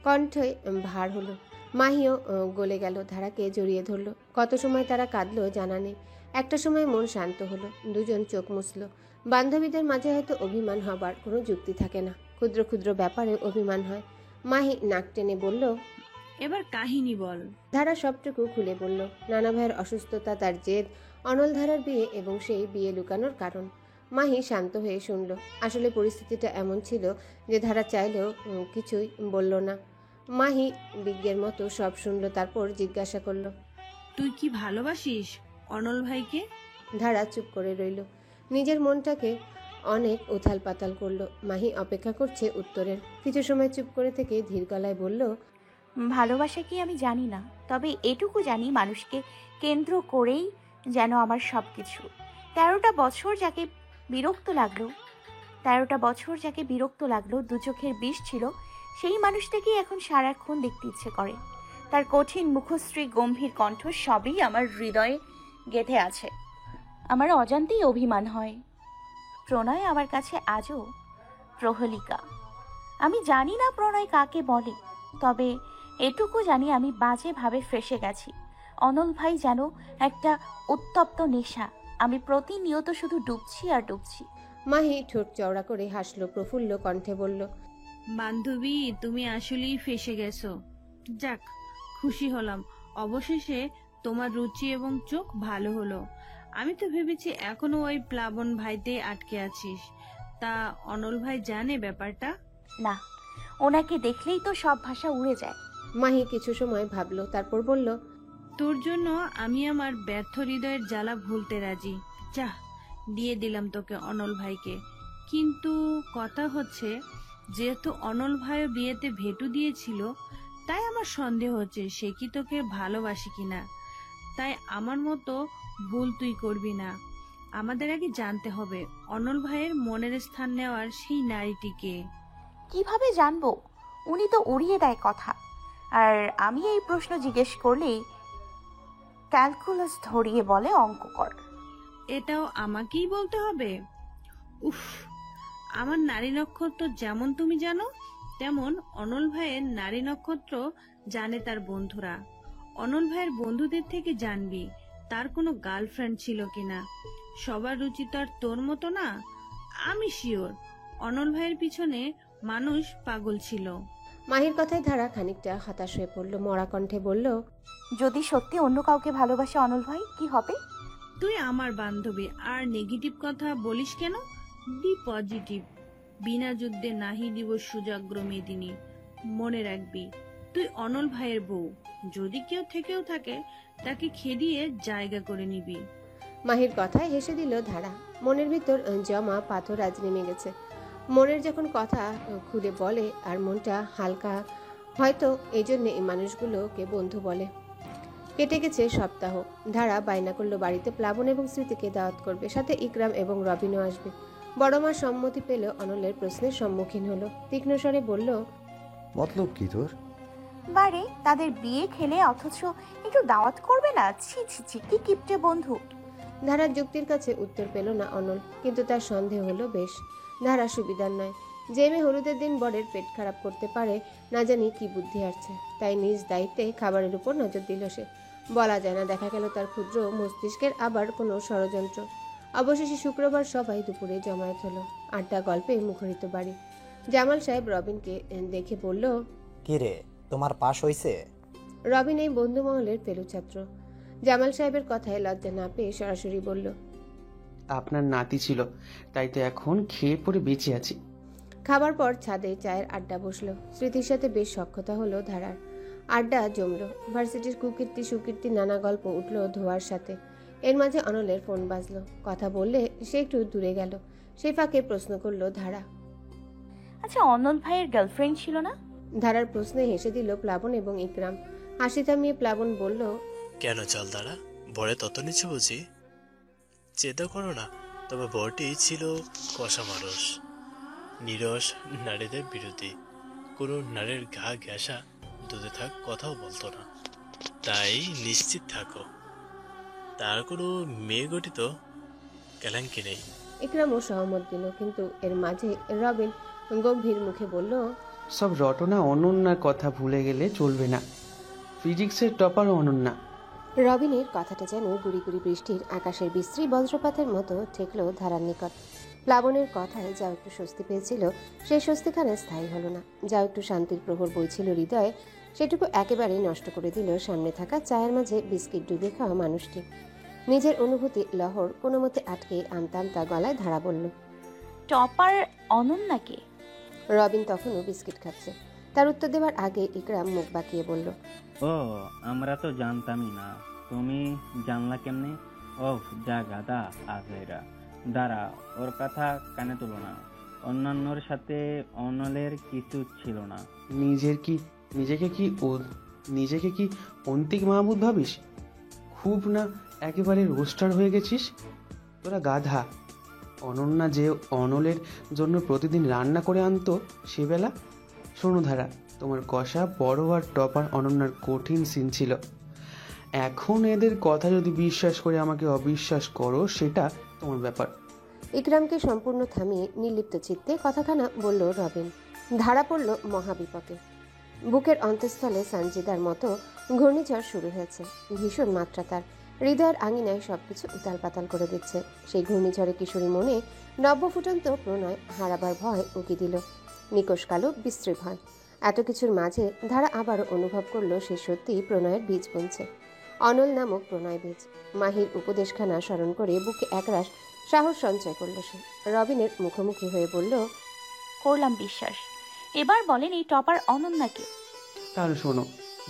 কণ্ঠে ভার হলো। মাহিও গলে গেল, ধারাকে জড়িয়ে ধরল। কত সময় তারা কাঁদলো জানা নেই। একটা সময় মন শান্ত হলো। দুজন চোখ মুছল। বান্ধবীদের মাঝে হয়তো অভিমান হবার কোনো যুক্তি থাকে না। ক্ষুদ্র ক্ষুদ্র ব্যাপারে অভিমান হয়। মাহি নাক টেনে বলল, এবার কাহিনী বল। ধারা সবটুকু খুলে বলল। নানা ভাইয়ের অসুস্থতা, তার জেদ, অনল ধারার বিয়ে এবং সেই বিয়ে লুকানোর কারণ। মাহি শান্ত হয়ে শুনল। আসলে পরিস্থিতিটা এমন ছিল যে ধারা চাইলেও কিছুই বলল না। মাহি বিজ্ঞের মতো সব শুনল, তারপর জিজ্ঞাসা করল, তুই কি ভালোবাসিস অনল ভাইকে? ধারা চুপ করে রইল। নিজের মনটাকে অনেক উথাল পাতাল করলো। মাহি অপেক্ষা করছে উত্তরের। কিছু সময় চুপ করে থেকে ধীর গলায় বলল, ভালোবাসা কি আমি জানি না, তবে এটুকু জানি মানুষকে কেন্দ্র করেই যেন আমার সব কিছু। 13টা বছর যাকে বিরক্ত লাগলো, দু চোখের বিষ ছিল, সেই মানুষটাকেই এখন সারাক্ষণ দেখতে ইচ্ছে করে। তার কঠিন মুখশ্রী, গম্ভীর কণ্ঠ সবই আমার হৃদয়ে গেঁথে আছে। আমার অজান্তেই অভিমান হয়। প্রণয় আমার কাছে আজও প্রহেলিকা। আমি জানি না প্রণয় কাকে বলে, তবে এটুকু জানি আমি বাজেভাবে ফেঁসে গেছি। অনল ভাই যেন একটা উত্তপ্ত নেশা। আমি প্রতিনিয়ত শুধু ডুবছি আর ডুবছি। মাহি ঠোঁট চওড়া করে হাসলো, প্রফুল্ল কণ্ঠে বলল, বান্ধবী, তুমি আসলেই ফেসে গেছো। যাক, খুশি হলাম অবশেষে তোমার রুচি এবং চোখ ভালো হলো। আমি তো ভেবেছি এখনো ওই প্লাবন ভাইতে আটকে আছিস। তা অনল ভাই জানে ব্যাপারটা? না, ওনাকে দেখলেই তো সব ভাষা উড়ে যায়। মাহি কিছু সময় ভাবলো, তারপর বলল, তোর জন্য আমি আমার ব্যর্থ হৃদয়ের জ্বালা ভুলতে রাজি। যা, দিয়ে দিলাম তোকে অনল ভাইকে। কিন্তু কথা হচ্ছে, যেহেতু অনল ভাইও বিয়েতে ভেটু দিয়েছিল, তাই আমার সন্দেহ হচ্ছে সে কি তোকে ভালোবাসে কিনা। তাই আমার মতো ভুল তুই করবি না। আমাদের আগে জানতে হবে অনল ভাইয়ের মনের স্থান নেওয়ার সেই নারীটিকে। কিভাবে জানবো? উনি তো উড়িয়ে দেয় কথা, আর আমি এই প্রশ্ন জিজ্ঞেস করলেই ক্যালকুলাস ধরিয়ে বলে অঙ্ক কর। এটাও আমাকেই বলতে হবে? উফ, আমার নারী নক্ষত্র যেমন তুমি জানো, তেমন অনল ভাইয়ের নারী নক্ষত্র জানে তার বন্ধুরা। অনল ভাইয়ের বন্ধুদের থেকে জানবি তার কোনো গার্লফ্রেন্ড ছিল কিনা। সবার রুচি তো আর তোর মতো না। আমি শিওর অনল ভাইয়ের পিছনে মানুষ পাগল ছিল। মাহির কথায় ধারা খানিকটা হতাশ হয়ে পড়ল, মরা কণ্ঠে বলল, যদি সত্যি অন্য কাউকে ভালোবাসে অনল ভাই, কি হবে? তুই আমার বান্ধবী, আর নেগেটিভ কথা বলিস কেন? B positive. বিনা যুদ্ধে নাহি দিব সুজাগ্র মেদিনী। মনে রাখবি, তুই অনল ভাইয়ের বউ। যদি কেউ থেকেও থাকে, তাকে খেদিয়ে জায়গা করে নিবি। মাহির কথায় হেসে দিল ধারা। মনের ভিতর জমা পাথর আজ নেমে গেছে। মনের যখন কথা খুলে বলে আর মনটা হালকা, হয়তো এই জন্য এই মানুষগুলোকে বন্ধু বলে। কেটে গেছে সপ্তাহ। ধারা বায়না করলো বাড়িতে প্লাবন এবং স্মৃতিকে দাওয়াত করবে, সাথে ইকরাম এবং রবিনও আসবে। বড় মা সম্মতি পেল, অনলের প্রশ্নের সম্মুখীন হলো। তীক্ষ্ণ স্বরে বলল, মতলব কি তোর? বারে তাদের বিয়ে খেলে অথচ একটু দাওয়াত করবে না? ছি ছি ছি, কি কিপটে বন্ধু। ধারার যুক্তির কাছে উত্তর পেল না অনল, কিন্তু তার সন্দেহ হলো বেশ। ধারা সুবিধার নয়। যে মেয়ে হলুদের দিন বরের পেট খারাপ করতে পারে, না জানি কি বুদ্ধি আসছে। তাই নিজ দায়িত্বে খাবারের উপর নজর দিল সে। বলা যায় না, দেখা গেল তার ক্ষুদ্র মস্তিষ্কের আবার কোনো ষড়যন্ত্র। অবশেষে শুক্রবার সবাই দুপুরে জমায়েত হলো। আড্ডা গল্পে মুখরিত বাড়ি। জামাল সাহেব রবিনকে দেখে বলল, কি রে, তোমার পাশ হইছে? রবিন এই বন্ধু মহলের ফেলু ছাত্র। জামাল সাহেবের কথায় লজ্জা না পেয়ে সরাসরি বলল, আপনার নাতি ছিল, তাই তো এখন খেয়ে পড়ে বেঁচে আছি। খাবার পর ছাদে চায়ের আড্ডা বসলো। স্মৃতির সাথে বেশ সখ্যতা হলো ধারার। আড্ডা জমলো। ভার্সিটির কুকীর্তি সুকীর্তি নানা গল্প উঠলো ধোয়ার সাথে। এর মাঝে অনলের ফোন বাজলো। কথা বললে সে একটু দূরে গেল। সেই ফাঁকে প্রশ্ন করলো ধারা, আচ্ছা, অনল ভাইয়ের গার্লফ্রেন্ড ছিল না? ধারার প্রশ্নে হেসে দিল প্লাবন এবং ইকরাম। হাসি থামিয়ে প্লাবন বলল, কেন চল দাঁড়া, বরে তত নিচে বুঝি? চেতা করো না, তবে বরটি ছিল কষা মানুষ, নিরস, নারীদের বিরোধী। কোনো নারীর ঘা ঘেঁষা দুধে থাক কথাও বলতো না। তাই নিশ্চিত থাকো, তার কোনো মেয়ে গঠিত কেলাঙ্কি নেই। ইকরামও সহমত দিল, কিন্তু এর মাঝে রবিন গম্ভীর মুখে বলল, সব রটনা অনন্যার কথা ভুলে গেলে চলবে না। ফিজিক্সের টপার অনন্যা। রবিনের কথাটা যেন গুড়ি গুড়ি বৃষ্টির আকাশের বিশ্রী বজ্রপাতের মতো ঠেকল ধারার নিকট। প্লাবনের কথায় যা একটু স্বস্তি পেয়েছিল, সেই স্বস্তিখানে স্থায়ী হলো না। যা একটু শান্তির প্রহর বইছিল হৃদয়ে, সেটুকু একেবারেই নষ্ট করে দিল সামনে থাকা চায়ের মাঝে বিস্কিট ডুবে খাওয়া মানুষটি। নিজের অনুভূতি লহর কোনো মতে আটকে আমতা আমতা গলায় ধারা বলল, টপার অনন্যাকে? রবিন তখনও বিস্কিট খাচ্ছে। তার উত্তর দেওয়ার আগে ইকরাম মুখ বাঁকিয়ে বলল, ও, আমরা তো জানতামই না। তুমি জানলা কেমনে? ওহ, যা গাদা আজেরা। দাঁড়া, ওর কথা কানে তুলো না। অন্যান্যর সাথে অনলের কিছু ছিল না। নিজেকে কি অন্তিক মাহমুদ ভাবিস? খুব না একেবারে রোস্টার হয়ে গেছিস তোরা, গাধা। অনন্যা যে অনলের জন্য প্রতিদিন রান্না করে আনতো সেবেলা। শোনো ধারা, তোমার কষা বড় আর টপার অনন্যার কঠিন সিন ছিল। এখন এদের কথা যদি বিশ্বাস করে আমাকে অবিশ্বাস করো, সেটা তোমার ব্যাপার। ইকরামকে সম্পূর্ণ থামিয়ে নির্লিপ্ত চিত্তে কথাখানা বলল রবিন। ধারা পড়ল মহাবিপকে। বুকের অন্তঃস্থলে সঞ্জিদার মতো ঘূর্ণিঝড় শুরু হয়েছে। ভীষণ মাত্রা তার, হৃদয়ের আঙিনায় সবকিছু উতাল পাতাল করে দিচ্ছে। সেই ঘূর্ণিঝড়ে কিশোরী মনে নব্য ফুটন্ত প্রণয় হারাবার ভয় উকি দিল, নিকষ কালো বিশ্রী ভয়। এত কিছুর মাঝে ধারা আবারও অনুভব করলো সে সত্যিই প্রণয়ের বীজ বুনছে, অনল নামক প্রণয় বীজ। মাহির উপদেশখানা স্মরণ করে বুকে একরাশ সাহস সঞ্চয় করল সে। রবিনের মুখোমুখি হয়ে বলল, করলাম বিশ্বাস। এবার বলেন এই টপার অনন্যাকে। তাহলে শোনো,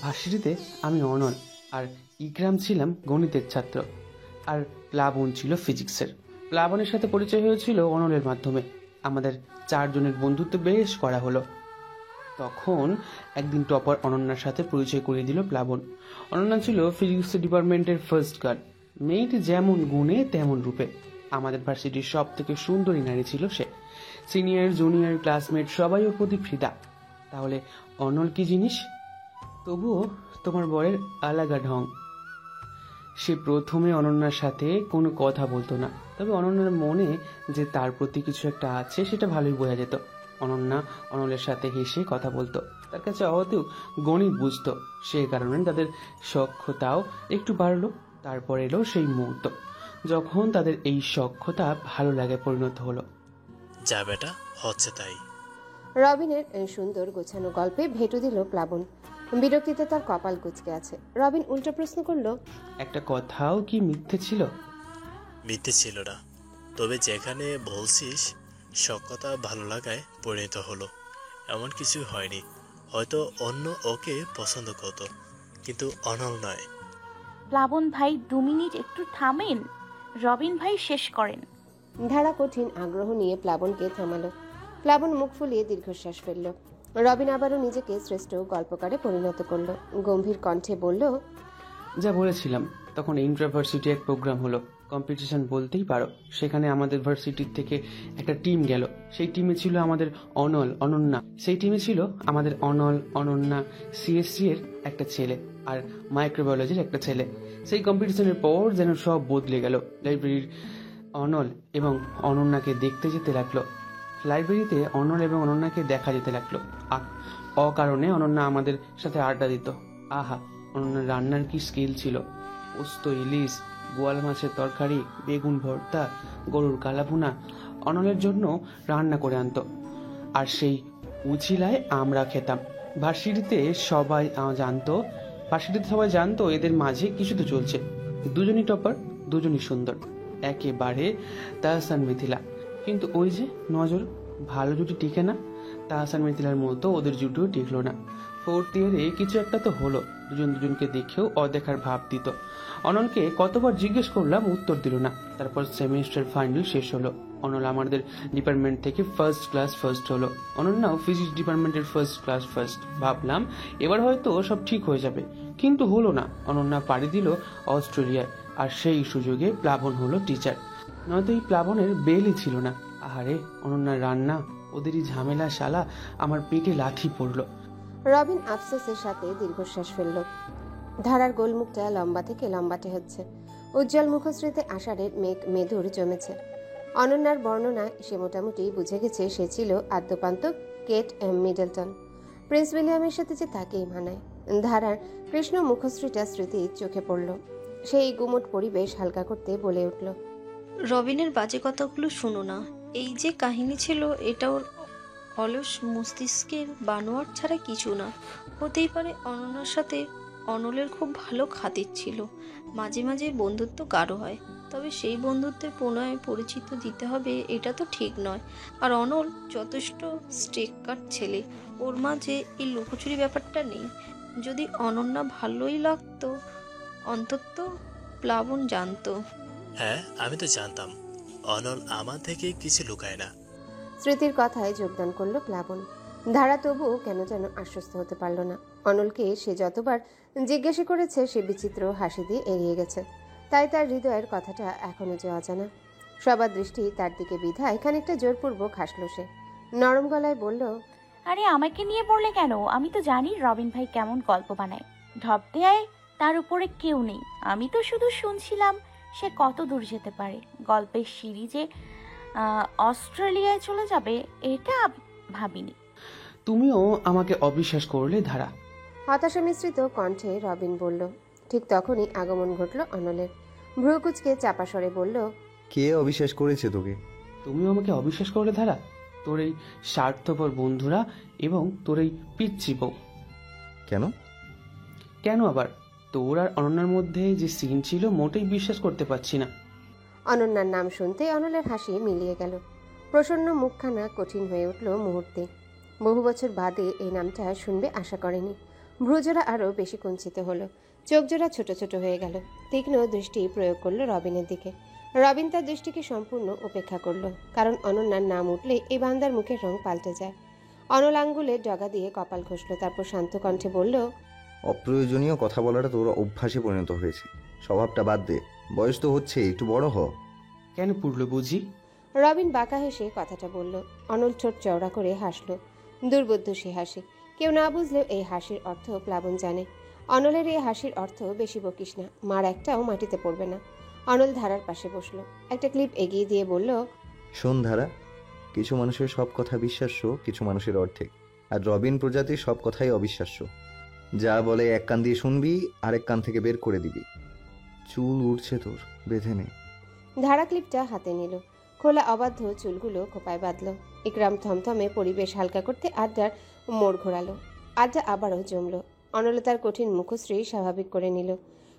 ভার্সিটিতে আমি অনল আর ইকরাম ছিলাম গণিতের ছাত্র, আর প্লাবন ছিল ফিজিক্সের। প্লাবনের সাথে পরিচয় হয়েছিল অনলের মাধ্যমে। আমাদের 4 জনের বন্ধুত্ব বেশ করা হলো। তখন একদিন টপার অনন্যার সাথে পরিচয় করিয়ে দিল প্লাবন। অনন্যা ছিল ফিজিক্স ডিপার্টমেন্টের ফার্স্ট গার্ল। মেয়েটি যেমন গুণে তেমন রূপে। আমাদের ভার্সিটির সব থেকে সুন্দরী নারী ছিল সে। সিনিয়র জুনিয়র ক্লাসমেট সবাই ওর প্রতি ফিদা। তাহলে অনল কি জিনিস? তবুও তোমার বরের আলাদা ঢং। সে প্রথমে অনন্যার সাথে কোনো কথা বলতো না, তবে অনন্যার মনে যে তার প্রতি কিছু একটা আছে সেটা ভালোই বোঝা যেত। অনন্যা অনলের সাথে হেসে কথা বলতো, তার কাছে অহতেও গণিত বুঝতো। সে কারণে তাদের সখ্যতাও একটু বাড়লো। তারপর এলো সেই মুহূর্ত যখন তাদের এই সখ্যতা ভালো লাগে পরিণত হলো। যা বেটা, হচ্ছে তাই। রবিনের এই সুন্দর গোছানো গল্পে ভেটো দিল প্লাবন। বিরক্তিতে তার কপাল কুঁচকে আছে। রবিন উল্টো প্রশ্ন করল, একটা কথাও কি মিথ্যে ছিল? মিথ্যে ছিল না, তবে যেখানে বলছিস সখ্যতা ভালো লাগায় পরিণত হলো, এমন কিছু হয়নি। হয়তো অন্য ওকে পছন্দ করতো, কিন্তু অনল নয়। প্লাবন ভাই 2 মিনিট একটু থামেন, রবিন ভাই শেষ করেন। ধারা কঠিন আগ্রহ নিয়ে প্লাবনকে থামালো। প্লাবন মুখ ফুলিয়ে দীর্ঘশ্বাস ফেলল। রবিন আবারও নিজেকে শ্রেষ্ঠ গল্পকারে পরিণত করল। গম্ভীর কণ্ঠে বলল, যা বলেছিলাম, তখন ইন্ট্রাভার্সিটি এক প্রোগ্রাম হলো, কম্পিটিশন বলতেই পারো। সেখানে আমাদের ভার্সিটির থেকে একটা টিম গেল। সেই টিমে ছিল আমাদের অনল, অনন্যা। সেই টিমে ছিল আমাদের অনল, অনন্যা, সিএসসি এর একটা ছেলে আর মাইক্রোবায়োলজির একটা ছেলে। সেই কম্পিটিশনের পর যেন সব বদলে গেল। লাইব্রেরির অনল এবং অনন্যাকে দেখতে যেতে লাগলো। লাইব্রেরিতে অনল এবং অনন্যাকে দেখা যেতে লাগলো। অকারণে অনন্যা আমাদের সাথে আড্ডা দিত। আহা, অনন্যার রান্নার কি স্কিল ছিল! পোস্ত, ইলিশ, বোয়াল মাছের তরকারি, বেগুন ভর্তা, গরুর কালাভুনা অনলের জন্য রান্না করে আনতো, আর সেই উছিলায় আমরা খেতাম। ভার্সিটিতে সবাই জানতো এদের মাঝে কিছু তো চলছে। দুজনই টপার, দুজনই সুন্দর, একেবারে তাহসান মিথিলা। কিন্তু ওই যে নজর, ভালো জুটি টিকে না। তাহসান মিথিলার মতো ওদের জুটিও টিকলো না। 4th ইয়ারে কিছু একটা তো হলো। দুজন দুজনকে দেখেও অদেখার ভাব দিত। অনলকে কতবার জিজ্ঞেস করলাম, উত্তর দিল না। তারপর সেমিস্টার ফাইনাল শেষ হলো। অনল আমাদের ডিপার্টমেন্ট থেকে ফার্স্ট ক্লাস ফার্স্ট হলো। অনন্যাও ফিজিক্স ডিপার্টমেন্টের ফার্স্ট ক্লাস ফার্স্ট। ভাবলাম এবার হয়তো সব ঠিক হয়ে যাবে, কিন্তু হলো না। অনন্যা পাড়ি দিল অস্ট্রেলিয়ায়, আর সেই সুযোগে প্লাবন হলো টিচার। নয়তো এই প্লাবনের বেলই ছিল না। আহারে, অনন্যার রান্না, ওদেরই ঝামেলা শালা আমার পেটে লাথি পড়লো। রবিন আফসোসের সাথে দীর্ঘশ্বাস ফেলল। ধারার গোলমুখটা লম্বা থেকে লম্বাটে হচ্ছে। উজ্জ্বল মুখশ্রীতে আষাঢ়ের মেঘ মেদুর জমেছে। অনন্যার বর্ণনা সে মোটামুটি বুঝে গেছে সে ছিল আদ্যপান্ত কেট মিডলটন। প্রিন্স উইলিয়ামের সাথে যে তাকেই মানায়। ধারার কৃষ্ণ মুখশ্রীটা স্মৃতি চোখে পড়ল। সেই গুমট পরিবেশ হালকা করতে বলে উঠল, রবিনের বাজে কথাগুলো শোনো না। এই যে কাহিনী ছিল, এটা ওর অলস মস্তিষ্কের বানোয়াট ছাড়া কিছু না। হতেই পারে অনন্যার সাথে অনলের খুব ভালো খাতির ছিল, মাঝে মাঝে বন্ধুত্ব গাঢ় হয়, তবে সেই বন্ধুত্বের প্রণয়ে পরিচিত দিতে হবে এটা তো ঠিক নয়। আর অনল যথেষ্ট স্টেক কাট ছেলে, ওর মাঝে এই লুকোচুরি ব্যাপারটা নেই। যদি অনন্যা ভালোই লাগতো, অন্তত প্লাবন জানতো। হ্যাঁ, আমি তো জানতাম অনল আমার থেকে কিছু লুকায় না। স্মৃতির কথায় যোগদান করলো প্লাবন। ধারা তবুও কেন যেন আশ্বস্ত হতে পারল না। অনলকে সে যতবার জিজ্ঞাসা করেছে সে বিচিত্র হাসি দিয়ে এড়িয়ে গেছে। তাই তার হৃদয়ের কথাটা এখনো যে অজানা। সবার দৃষ্টি তার দিকে বিধায় খানিকটা জোরপূর্বক হাসল সে। নরম গলায় বলল, আরে আমাকে নিয়ে পড়লে কেন? আমি তো জানি রবিন ভাই কেমন গল্প বানায়। ঢপ দেয় তার উপরে কেউ নেই। আমি তো শুধু শুনছিলাম সে কত দূর যেতে পারে। গল্পের সিরিজে অস্ট্রেলিয়ায় চলে যাবে এটা ভাবিনি। তুমিও আমাকে অবিশ্বাস করলে ধারা। হতাশা মিশ্রিত কণ্ঠে রবিন বলল। ঠিক তখনই আগমন ঘটল অনলের। ভ্রুকুচকে চাপা স্বরে বলল, কে অবিশ্বাস করেছে তোকে? তুমিও আমাকে অবিশ্বাস করলে ধারা, তোর এই স্বার্থপর বন্ধুরা এবং তোর এই পিচ্ছি বউ। কেন? কেন আবার? তোর আর অনন্যার মধ্যে যে সিন ছিল মোটেই বিশ্বাস করতে পারছি না। অনন্যার নাম শুনতে অনলের হাসি মিলিয়ে গেল। প্রসন্ন মুখখানা কঠিন হয়ে উঠল মুহূর্তে। বহু বছর বাদে এই নামটা শুনবে আশা করেনি। ভ্রুজোড়া আরও বেশি কুঞ্চিত হলো, চোখজোড়া ছোট ছোট হয়ে গেল। তীক্ষ্ণ দৃষ্টি প্রয়োগ করলো রবিনের দিকে। রবিন তার দৃষ্টিকে সম্পূর্ণ উপেক্ষা করলো, কারণ অনন্যার নাম উঠলে এই বান্দার মুখের রং পাল্টে যায়। অনল আঙ্গুলের ডগা দিয়ে কপাল ঘষল, তারপর শান্ত কণ্ঠে বলল, অপ্রয়োজনীয় কথা বলাটা তোর অভ্যাসে পরিণত হয়েছে। স্বভাবটা বাদ দে, বয়স তো হচ্ছে, একটু বড় হ। কেন পুরলো বুঝি? রবিন বাঁকা হেসে কথাটা বলল। অনল ঠোঁট চওড়া করে হাসল, দুর্বোধ্য সে হাসি। কেউ না বুঝলেও এই হাসির অর্থ প্লাবন জানে। অনলের এই হাসির অর্থ বেশি বকিস না, মার একটাও মাটিতে পড়বে না। অনল ধারার পাশে বসলো, একটা ক্লিপ এগিয়ে দিয়ে বলল, শোন ধারা, কিছু মানুষের সব কথা বিশ্বাস্য, কিছু মানুষের অর্ধেক। আর রবিন প্রজাতির সব কথাই অবিশ্বাস্য। যা বলে এক কান দিয়ে শুনবি, আরেক কান থেকে বের করে দিবি। চুল উঠছে তোর, বেঁধে নে। ধারা ক্লিপটা হাতে নিল, খোলা অবাধ্য চুলগুলো খোপায় বাঁধল। ইকরাম থমথমে পরিবেশ হালকা করতে আড্ডার মোড় ঘোরালো। আড্ডা আবারও জমল। অনল তার কঠিন মুখশ্রী স্বাভাবিক করে নিল।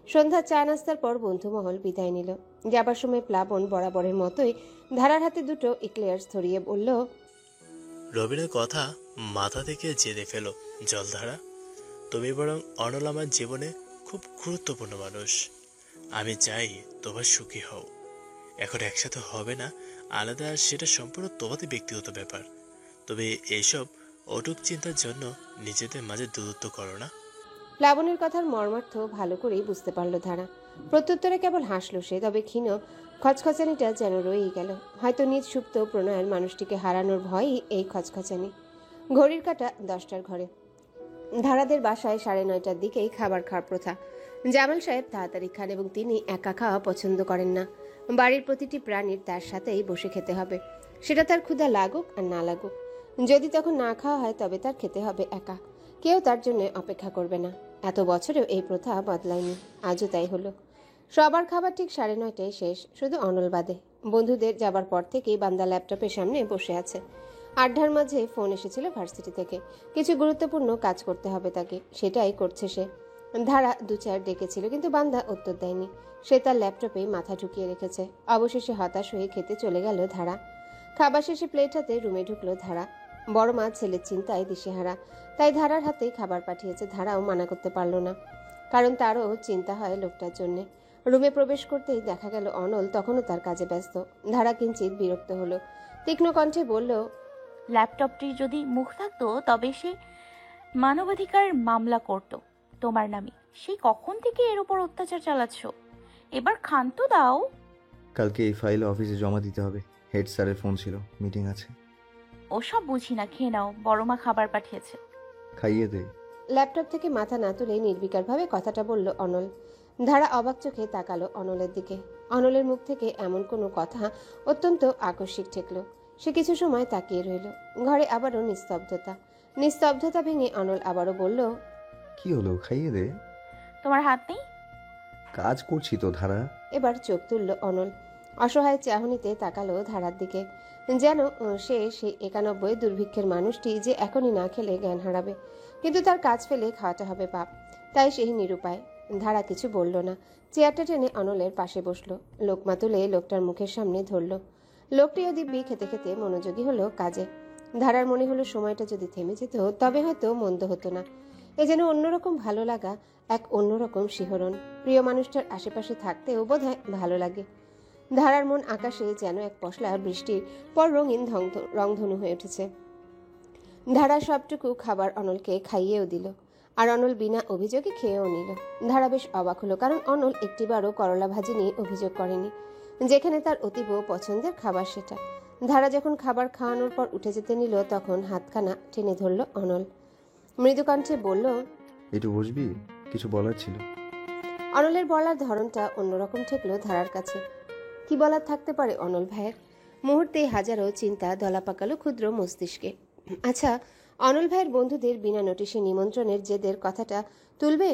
সন্ধ্যা চা নাস্তার পর বন্ধুমহল বিদায় নিল। যাবার সময় প্লাবন বরাবরের মতোই ধারার হাতে দুটো ইক্লেয়ার্স ধরিয়ে বলল, রবিনের কথা মাথা থেকে জেনে ফেলো জলধারা। তুমি বরং অনল আমার জীবনে খুব গুরুত্বপূর্ণ মানুষ। আমি চাই তোমার সুখী হও। এখন একসাথে হবে না, আলাদা, সেটা সম্পূর্ণ তোমাদের ব্যক্তিগত ব্যাপার। তবে এইসব অটুক চিন্তার জন্য নিজেদের মাঝে দূরত্ব করো না। প্লাবনের কথার মর্মার্থ ভালো করেই বুঝতে পারল ধারা। প্রত্যুত্তরে কেবল হাসল সে, তবে ক্ষীণ খচখচানিটা যেন রয়েই গেল। হয়তো নিজ সুপ্ত প্রণয়ের মানুষটিকে হারানোর ভয়ই এই খচখচানি। ঘড়ির কাঁটা 10টার ঘরে। ধারাদের বাসায় 9:30টার দিকেই খাবার খাওয়ার প্রথা। জামাল সাহেব তাড়াতাড়ি খান এবং তিনি একা খাওয়া পছন্দ করেন না। বাড়ির প্রতিটি প্রাণীর তার সাথেই বসে খেতে হবে, সেটা তার ক্ষুধা লাগুক আর না লাগুক। যদি তখন না খাওয়া হয় তবে তার খেতে হবে একা, কেউ তার জন্য অপেক্ষা করবে না। এত বছরেও এই প্রথা বদলায়নি, আজও তাই হলো। সবার খাবার ঠিক 9:30টায় শেষ, শুধু অনল বাদে। বন্ধুদের যাবার পর থেকেই বান্দা ল্যাপটপের সামনে বসে আছে। আড্ডার মাঝে ফোন এসেছিল ভার্সিটি থেকে, কিছু গুরুত্বপূর্ণ কাজ করতে হবে তাকে, সেটাই করছে সে। ধারা 2-4 ডেকেছিল, কিন্তু বান্দা উত্তর দেয়নি। সে তার ল্যাপটপে মাথা ঢুকিয়ে রেখেছে। অবশেষে হতাশ হয়ে খেতে চলে গেল ধারা। খাবার শেষে প্লেট হাতে রুমে ঢুকলো ধারা। বড় মা ছেলের চিন্তায় দিশেহারা, তাই ধারার হাতে খাবার পাঠিয়েছে। ধারাও মানা করতে পারল না, কারণ তারও চিন্তা হয় লোকটার জন্যে। রুমে প্রবেশ করতেই দেখা গেল অনল তখনও তার কাজে ব্যস্ত। ধারা কিঞ্চিত বিরক্ত হলো, তীক্ষ্ণ কণ্ঠে বলল, ল্যাপটপটি যদি মুখ থাকতো তবে সে মানবাধিকার মামলা করত তোমার নামে। সেই কখন থেকে এর উপর অত্যাচার চালাচ্ছ, এবার ক্ষান্ত দাও। কালকে এই ফাইল অফিসে জমা দিতে হবে। হেড স্যারের ফোন ছিল, মিটিং আছে। ওসব বুঝি না, খেয়ে নাও, বড়মা খাবার পাঠিয়েছে। খাইয়ে দে। ল্যাপটপ থেকে মাথা না তুলে নির্বিকারভাবে কথাটা বলল অনল। ধারা অবাক চোখে তাকালো অনলের দিকে। অনলের মুখ থেকে এমন কোনো কথা অত্যন্ত আকস্মিক ঠেকল। সে কিছু সময় তাকিয়ে রইল। ঘরে আবারও নিস্তব্ধতা। নিস্তব্ধতা ভেঙে অনল আবারও বলল, কি হলো, খাইয়ে দে। তোমার হাত নেই? কাজ করছি তো ধারা। এবার চোখ তুলল অনল। অসহায় চাহনিতে তাকালো ধারার দিকে, যেন সে সেই 91 দুর্ভিক্ষের মানুষটি যে এখনই না খেলে জ্ঞান হারাবে। কিন্তু তার কাজ ফেলে খাওয়াতে হবে পাপ, তাই সেই নিরুপায়। ধারা কিছু বলল না, চেয়ারটা টেনে অনলের পাশে বসলো। লোকমা তুলে লোকটার মুখের সামনে ধরল। লোকটিও দিব্যি খেতে খেতে মনোযোগী হলো কাজে। ধারার মনে হলো সময়টা যদি থেমে যেত তবে হয়তো মন্দ হতো না। এ যেন অন্যরকম ভালো লাগা, এক অন্যরকম শিহরণ। প্রিয় মানুষটার আশেপাশে থাকতেও বোধহয় ভালো লাগে। ধারার মন আকাশে যেন এক পশলা বৃষ্টির পর রঙিন রংধনু হয়ে উঠেছে। ধারা সবটুকু খাবার অনলকে খাইয়েও দিল, আর অনল বিনা অভিযোগে খেয়েও নিল। ধারা বেশ অবাক হলো, কারণ অনল একটিবারও করলা ভাজি নিয়ে অভিযোগ করেনি, যেখানে তার অতীব পছন্দের খাবার সেটা। ধারা যখন খাবার খাওয়ানোর পর উঠে যেতে নিল তখন হাতখানা টেনে ধরল অনল। মৃদুকণ্ঠে বলল, একটু বসবি, কিছু বলার ছিল। অনলের বলার ধরনটা অন্যরকম ঠেকলো ধারার কাছে। কি বলার থাকতে পারে অনল ভাইয়ের? মুহূর্তে হাজারো চিন্তা দলা পাকালো ক্ষুদ্র মস্তিষ্কে। আচ্ছা, অনল ভাইয়ের বন্ধুদের বিনা নোটিশে নিমন্ত্রণের জেদের কথাটা তুলবে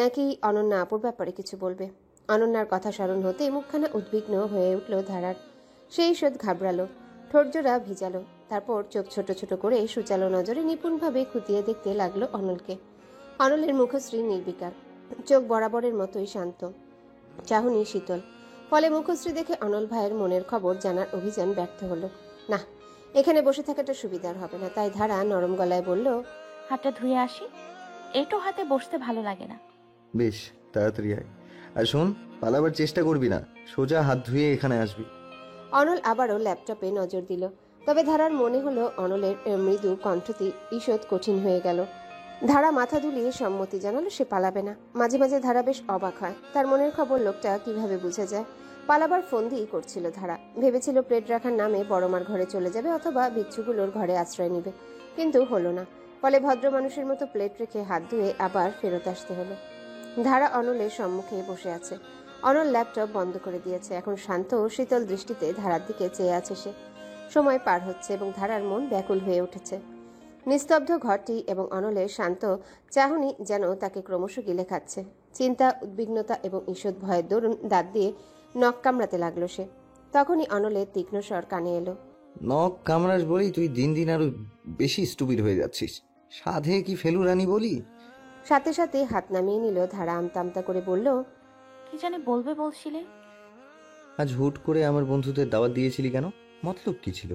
নাকি অনন্যা আপুর ব্যাপারে কিছু বলবে? অনন্যার কথা স্মরণ হতে মুখখানা উদ্বিগ্ন হয়ে উঠল ধারার। সেই ঈষৎ ঘাবড়ালো, ঠোঁটজোড়া ভিজালো, তারপর চোখ ছোট ছোট করে সুচালো নজরে নিপুণভাবে খুঁটিয়ে দেখতে লাগলো অনলকে। অনলের মুখশ্রী নির্বিকার, চোখ বরাবরের মতোই শান্ত, চাহনি শীতল। ফলে মুখশ্রী দেখে অনল ভাইয়ের মনের খবর জানার অভিযান ব্যর্থ হলো। না, এখানে বসে থাকাটা সুবিধার হবে না। তাই ধারা নরম গলায় বলল, হাতটা ধুয়ে আসি, এটো হাতে বসতে ভালো লাগে না। বেশ, তাড়াতাড়ি আয়। আর শোন, পালাবার চেষ্টা করবি না, সোজা হাত ধুয়ে এখানে আসবি। অনল আবারও ল্যাপটপে নজর দিল। তবে ধারার মনে হলো অনলের মৃদু কণ্ঠটি ঈষৎ কঠিন হয়ে গেল। ধারা মাথা দুলিয়ে সম্মতি জানালো সে পালাবে না। মাঝে মাঝে ধারা বেশ অবাক হয়, তার মনের খবর লোকটা কিভাবে বুঝে যায়। পালাবার ফন্দিই করছিল ধারা। ভেবেছিল প্লেট রাখার নামে বড়মার ঘরে চলে যাবে অথবা বিচ্ছুগুলোর ঘরে আশ্রয় নিবে, কিন্তু হলো না। ফলে ভদ্র মানুষের মতো প্লেট রেখে হাত ধুয়ে আবার ফেরত আসতে হলো। ধারা অনলের সম্মুখে বসে আছে। অনল ল্যাপটপ বন্ধ করে দিয়েছে। এখন শান্ত ও শীতল দৃষ্টিতে ধারার দিকে চেয়ে আছে সে। সময় পার হচ্ছে এবং ধারার মন ব্যাকুল হয়ে উঠেছে। নিস্তব্ধ ঘরটি এবং অনলের শান্ত চাহনি যেন তাকে ক্রমশ গিলে খাচ্ছে। চিন্তা, উদ্বিগ্নতা এবং ঈষৎ ভয়ের দরুন দাঁত দিয়ে নখ কামড়াতে লাগলো সে। তখনই অনলের তীক্ষ্ণ স্বর কানে এলো, নখ কামড়াস বলেই তুই দিন দিন আরো বেশি স্টুপিড হয়ে যাচ্ছিস। সাধে কি ফেলুরানি বলি? সাথে সাথে হাত নামিয়ে নিল ধারা। আমতা আমতা করে বলল, কি জানি বলবে বলছিলে? আজ হুট করে আমার বন্ধুদের দাওয়াত দিয়েছিলি কেন? মতলব কি ছিল?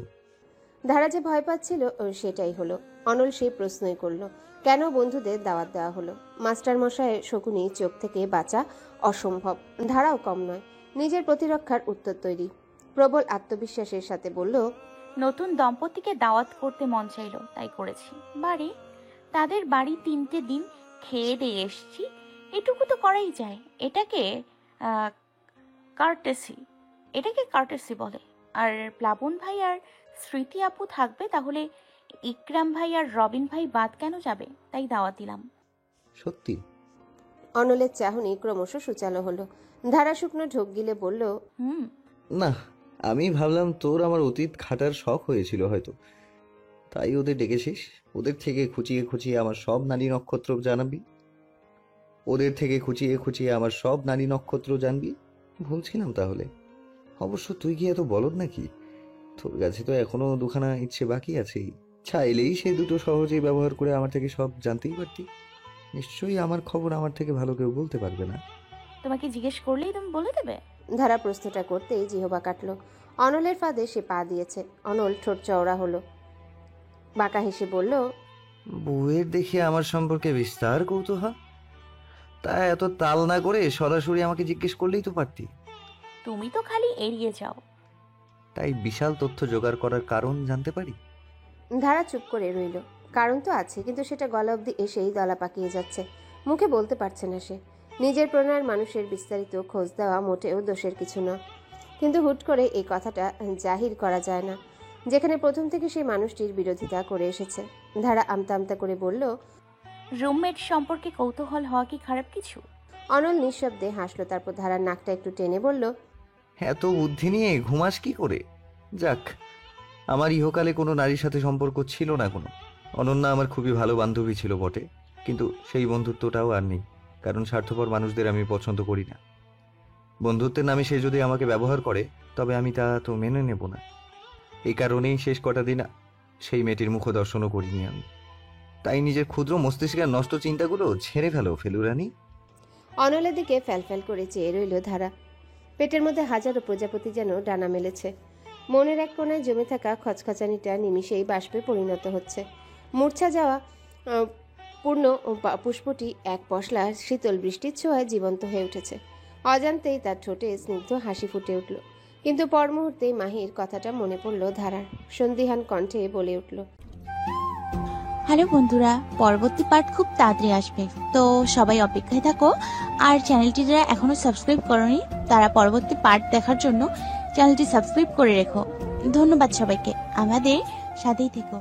ধারা যে ভয় পাচ্ছিল সেটাই হলো। অনল সেই প্রশ্নই করলো, কেন বন্ধুদের দাওয়াত দেওয়া হলো? মাস্টার মশাইয়ের শকুনি চোখ থেকে বাঁচা অসম্ভব। ধারাও কম নয়, নিজের প্রতিরক্ষার উত্তর তৈরি। প্রবল আত্মবিশ্বাসের সাথে বলল, নতুন দম্পতিকে দাওয়াত করতে মন চাইলো, তাই করেছি। বাড়ি, তাদের বাড়ি 3টে দিন খেয়ে দিয়ে এসছি, এটুকু তো করাই যায়। এটাকে কার্টেসি বলে। আর প্লাবন ভাই আর স্মৃতি আপু থাকবে, তাহলে ইকরাম ভাই আর রবিন ভাই বাদ কেন যাবে? তাই দাওয়াত দিলাম। সত্যি? অনলের চাহনি ক্রমশ সুচালো হলো। ধারা শুকনো ঢোক গিলে বলল, না, আমি ভাবলাম তোর আমার অতীত খাটার শখ হয়েছিল হয়তো, তাই ওদের ডেকেছিস। ওদের থেকে খুঁচিয়ে খুঁচিয়ে আমার সব নারী নক্ষত্র জানাবি। ভুলছিলাম তাহলে। অবশ্য তুই কি এত বলদ নাকি? তোর কাছে তো এখনো দুখানা ইচ্ছে বাকি আছে। চাইলেই সেই দুটো সহজেই ব্যবহার করে আমার থেকে সব জানতেই পারতি। নিশ্চয়ই আমার খবর আমার থেকে ভালো কেউ বলতে পারবে না। তোমাকে জিজ্ঞেস করলেই তুমি বলে দেবে? ধারা প্রশ্নটা করতেই জিহবা কাটলো। অনলের ফাঁদে সে পা দিয়েছে। অনল ঠোঁট চওড়া হলো, বাঁকা হেসে বলল, বউয়ের দেখে আমার সম্পর্কে বিস্তার কৌতূহল। তা এত তাল না করে সরাসরি আমাকে জিজ্ঞেস করলেই তো পারতি। তুমি তো খালি এড়িয়ে যাও। তাই বিশাল তথ্য জোগাড় করার কারণ জানতে পারি? ধারা চুপ করে রইল। কারণ তো আছে, কিন্তু সেটা গলা অবধি এসেই দলা পাকিয়ে যাচ্ছে। মুখে বলতে পারছে না সে। নিজের প্রণয়ের মানুষের বিস্তারিত খোঁজ দেওয়া মোটেও দোষের কিছু না, কিন্তু হুট করে এই কথাটা জাহির করা যায় না, যেখানে প্রথম থেকে সেই মানুষটির বিরোধিতা করে এসেছে। ধারা আমতা আমতা করে বলল, রুমমেট সম্পর্কে কৌতূহল হওয়া কি খারাপ কিছু? অনল নিঃশব্দে হাসলো। তারপর ধারার নাকটা একটু টেনে বলল, এত বুদ্ধি নিয়ে ঘুমাস কি করে? যাক, আমার ইহকালে কোনো নারীর সাথে সম্পর্ক ছিল না কোনো। অনন্যা আমার খুবই ভালো বান্ধবী ছিল বটে, কিন্তু সেই বন্ধুত্বটাও আর নেই, কারণ স্বার্থপর মানুষদের আমি পছন্দ করি না। বন্ধুত্বের নামে সে যদি আমাকে ব্যবহার করে, তবে আমি তা তো মেনে নেব না। এই কারণেই শেষ কটা দিন সেই মেয়েটির মুখ দর্শনও করিনি আমি। তাই নিজের ক্ষুদ্র মস্তিষ্কের নষ্ট চিন্তাগুলো ছেড়ে ফেলুরানি। অনলের দিকে ফ্যালফ্যাল করে চেয়ে রইল ধারা। পেটের মধ্যে হাজারো প্রজাপতি যেন ডানা মেলেছে। মনের এক কোণায় জমে থাকা খচখচানিটা নিমিষেই বাষ্পে পরিণত হচ্ছে। মূর্ছা যাওয়া পূর্ণ পুষ্পটি এক পশলা শীতল বৃষ্টির ছোঁয়ায় জীবন্ত হয়ে উঠেছে। অজান্তেই তার ঠোঁটে স্নিগ্ধ হাসি ফুটে উঠল। কিন্তু পর মুহূর্তেই মাহির কথাটা মনে পড়ল ধারার। সন্দিহান কণ্ঠে বলে উঠল, হ্যালো বন্ধুরা, পরবর্তী পার্ট খুব তাড়াতাড়ি আসবে, তো সবাই অপেক্ষায় থাকো। আর চ্যানেলটি যারা এখনো সাবস্ক্রাইব করোনি, তারা পরবর্তী পার্ট দেখার জন্য চ্যানেলটি সাবস্ক্রাইব করে রেখো। ধন্যবাদ সবাইকে, আমাদের সাথেই থেকো।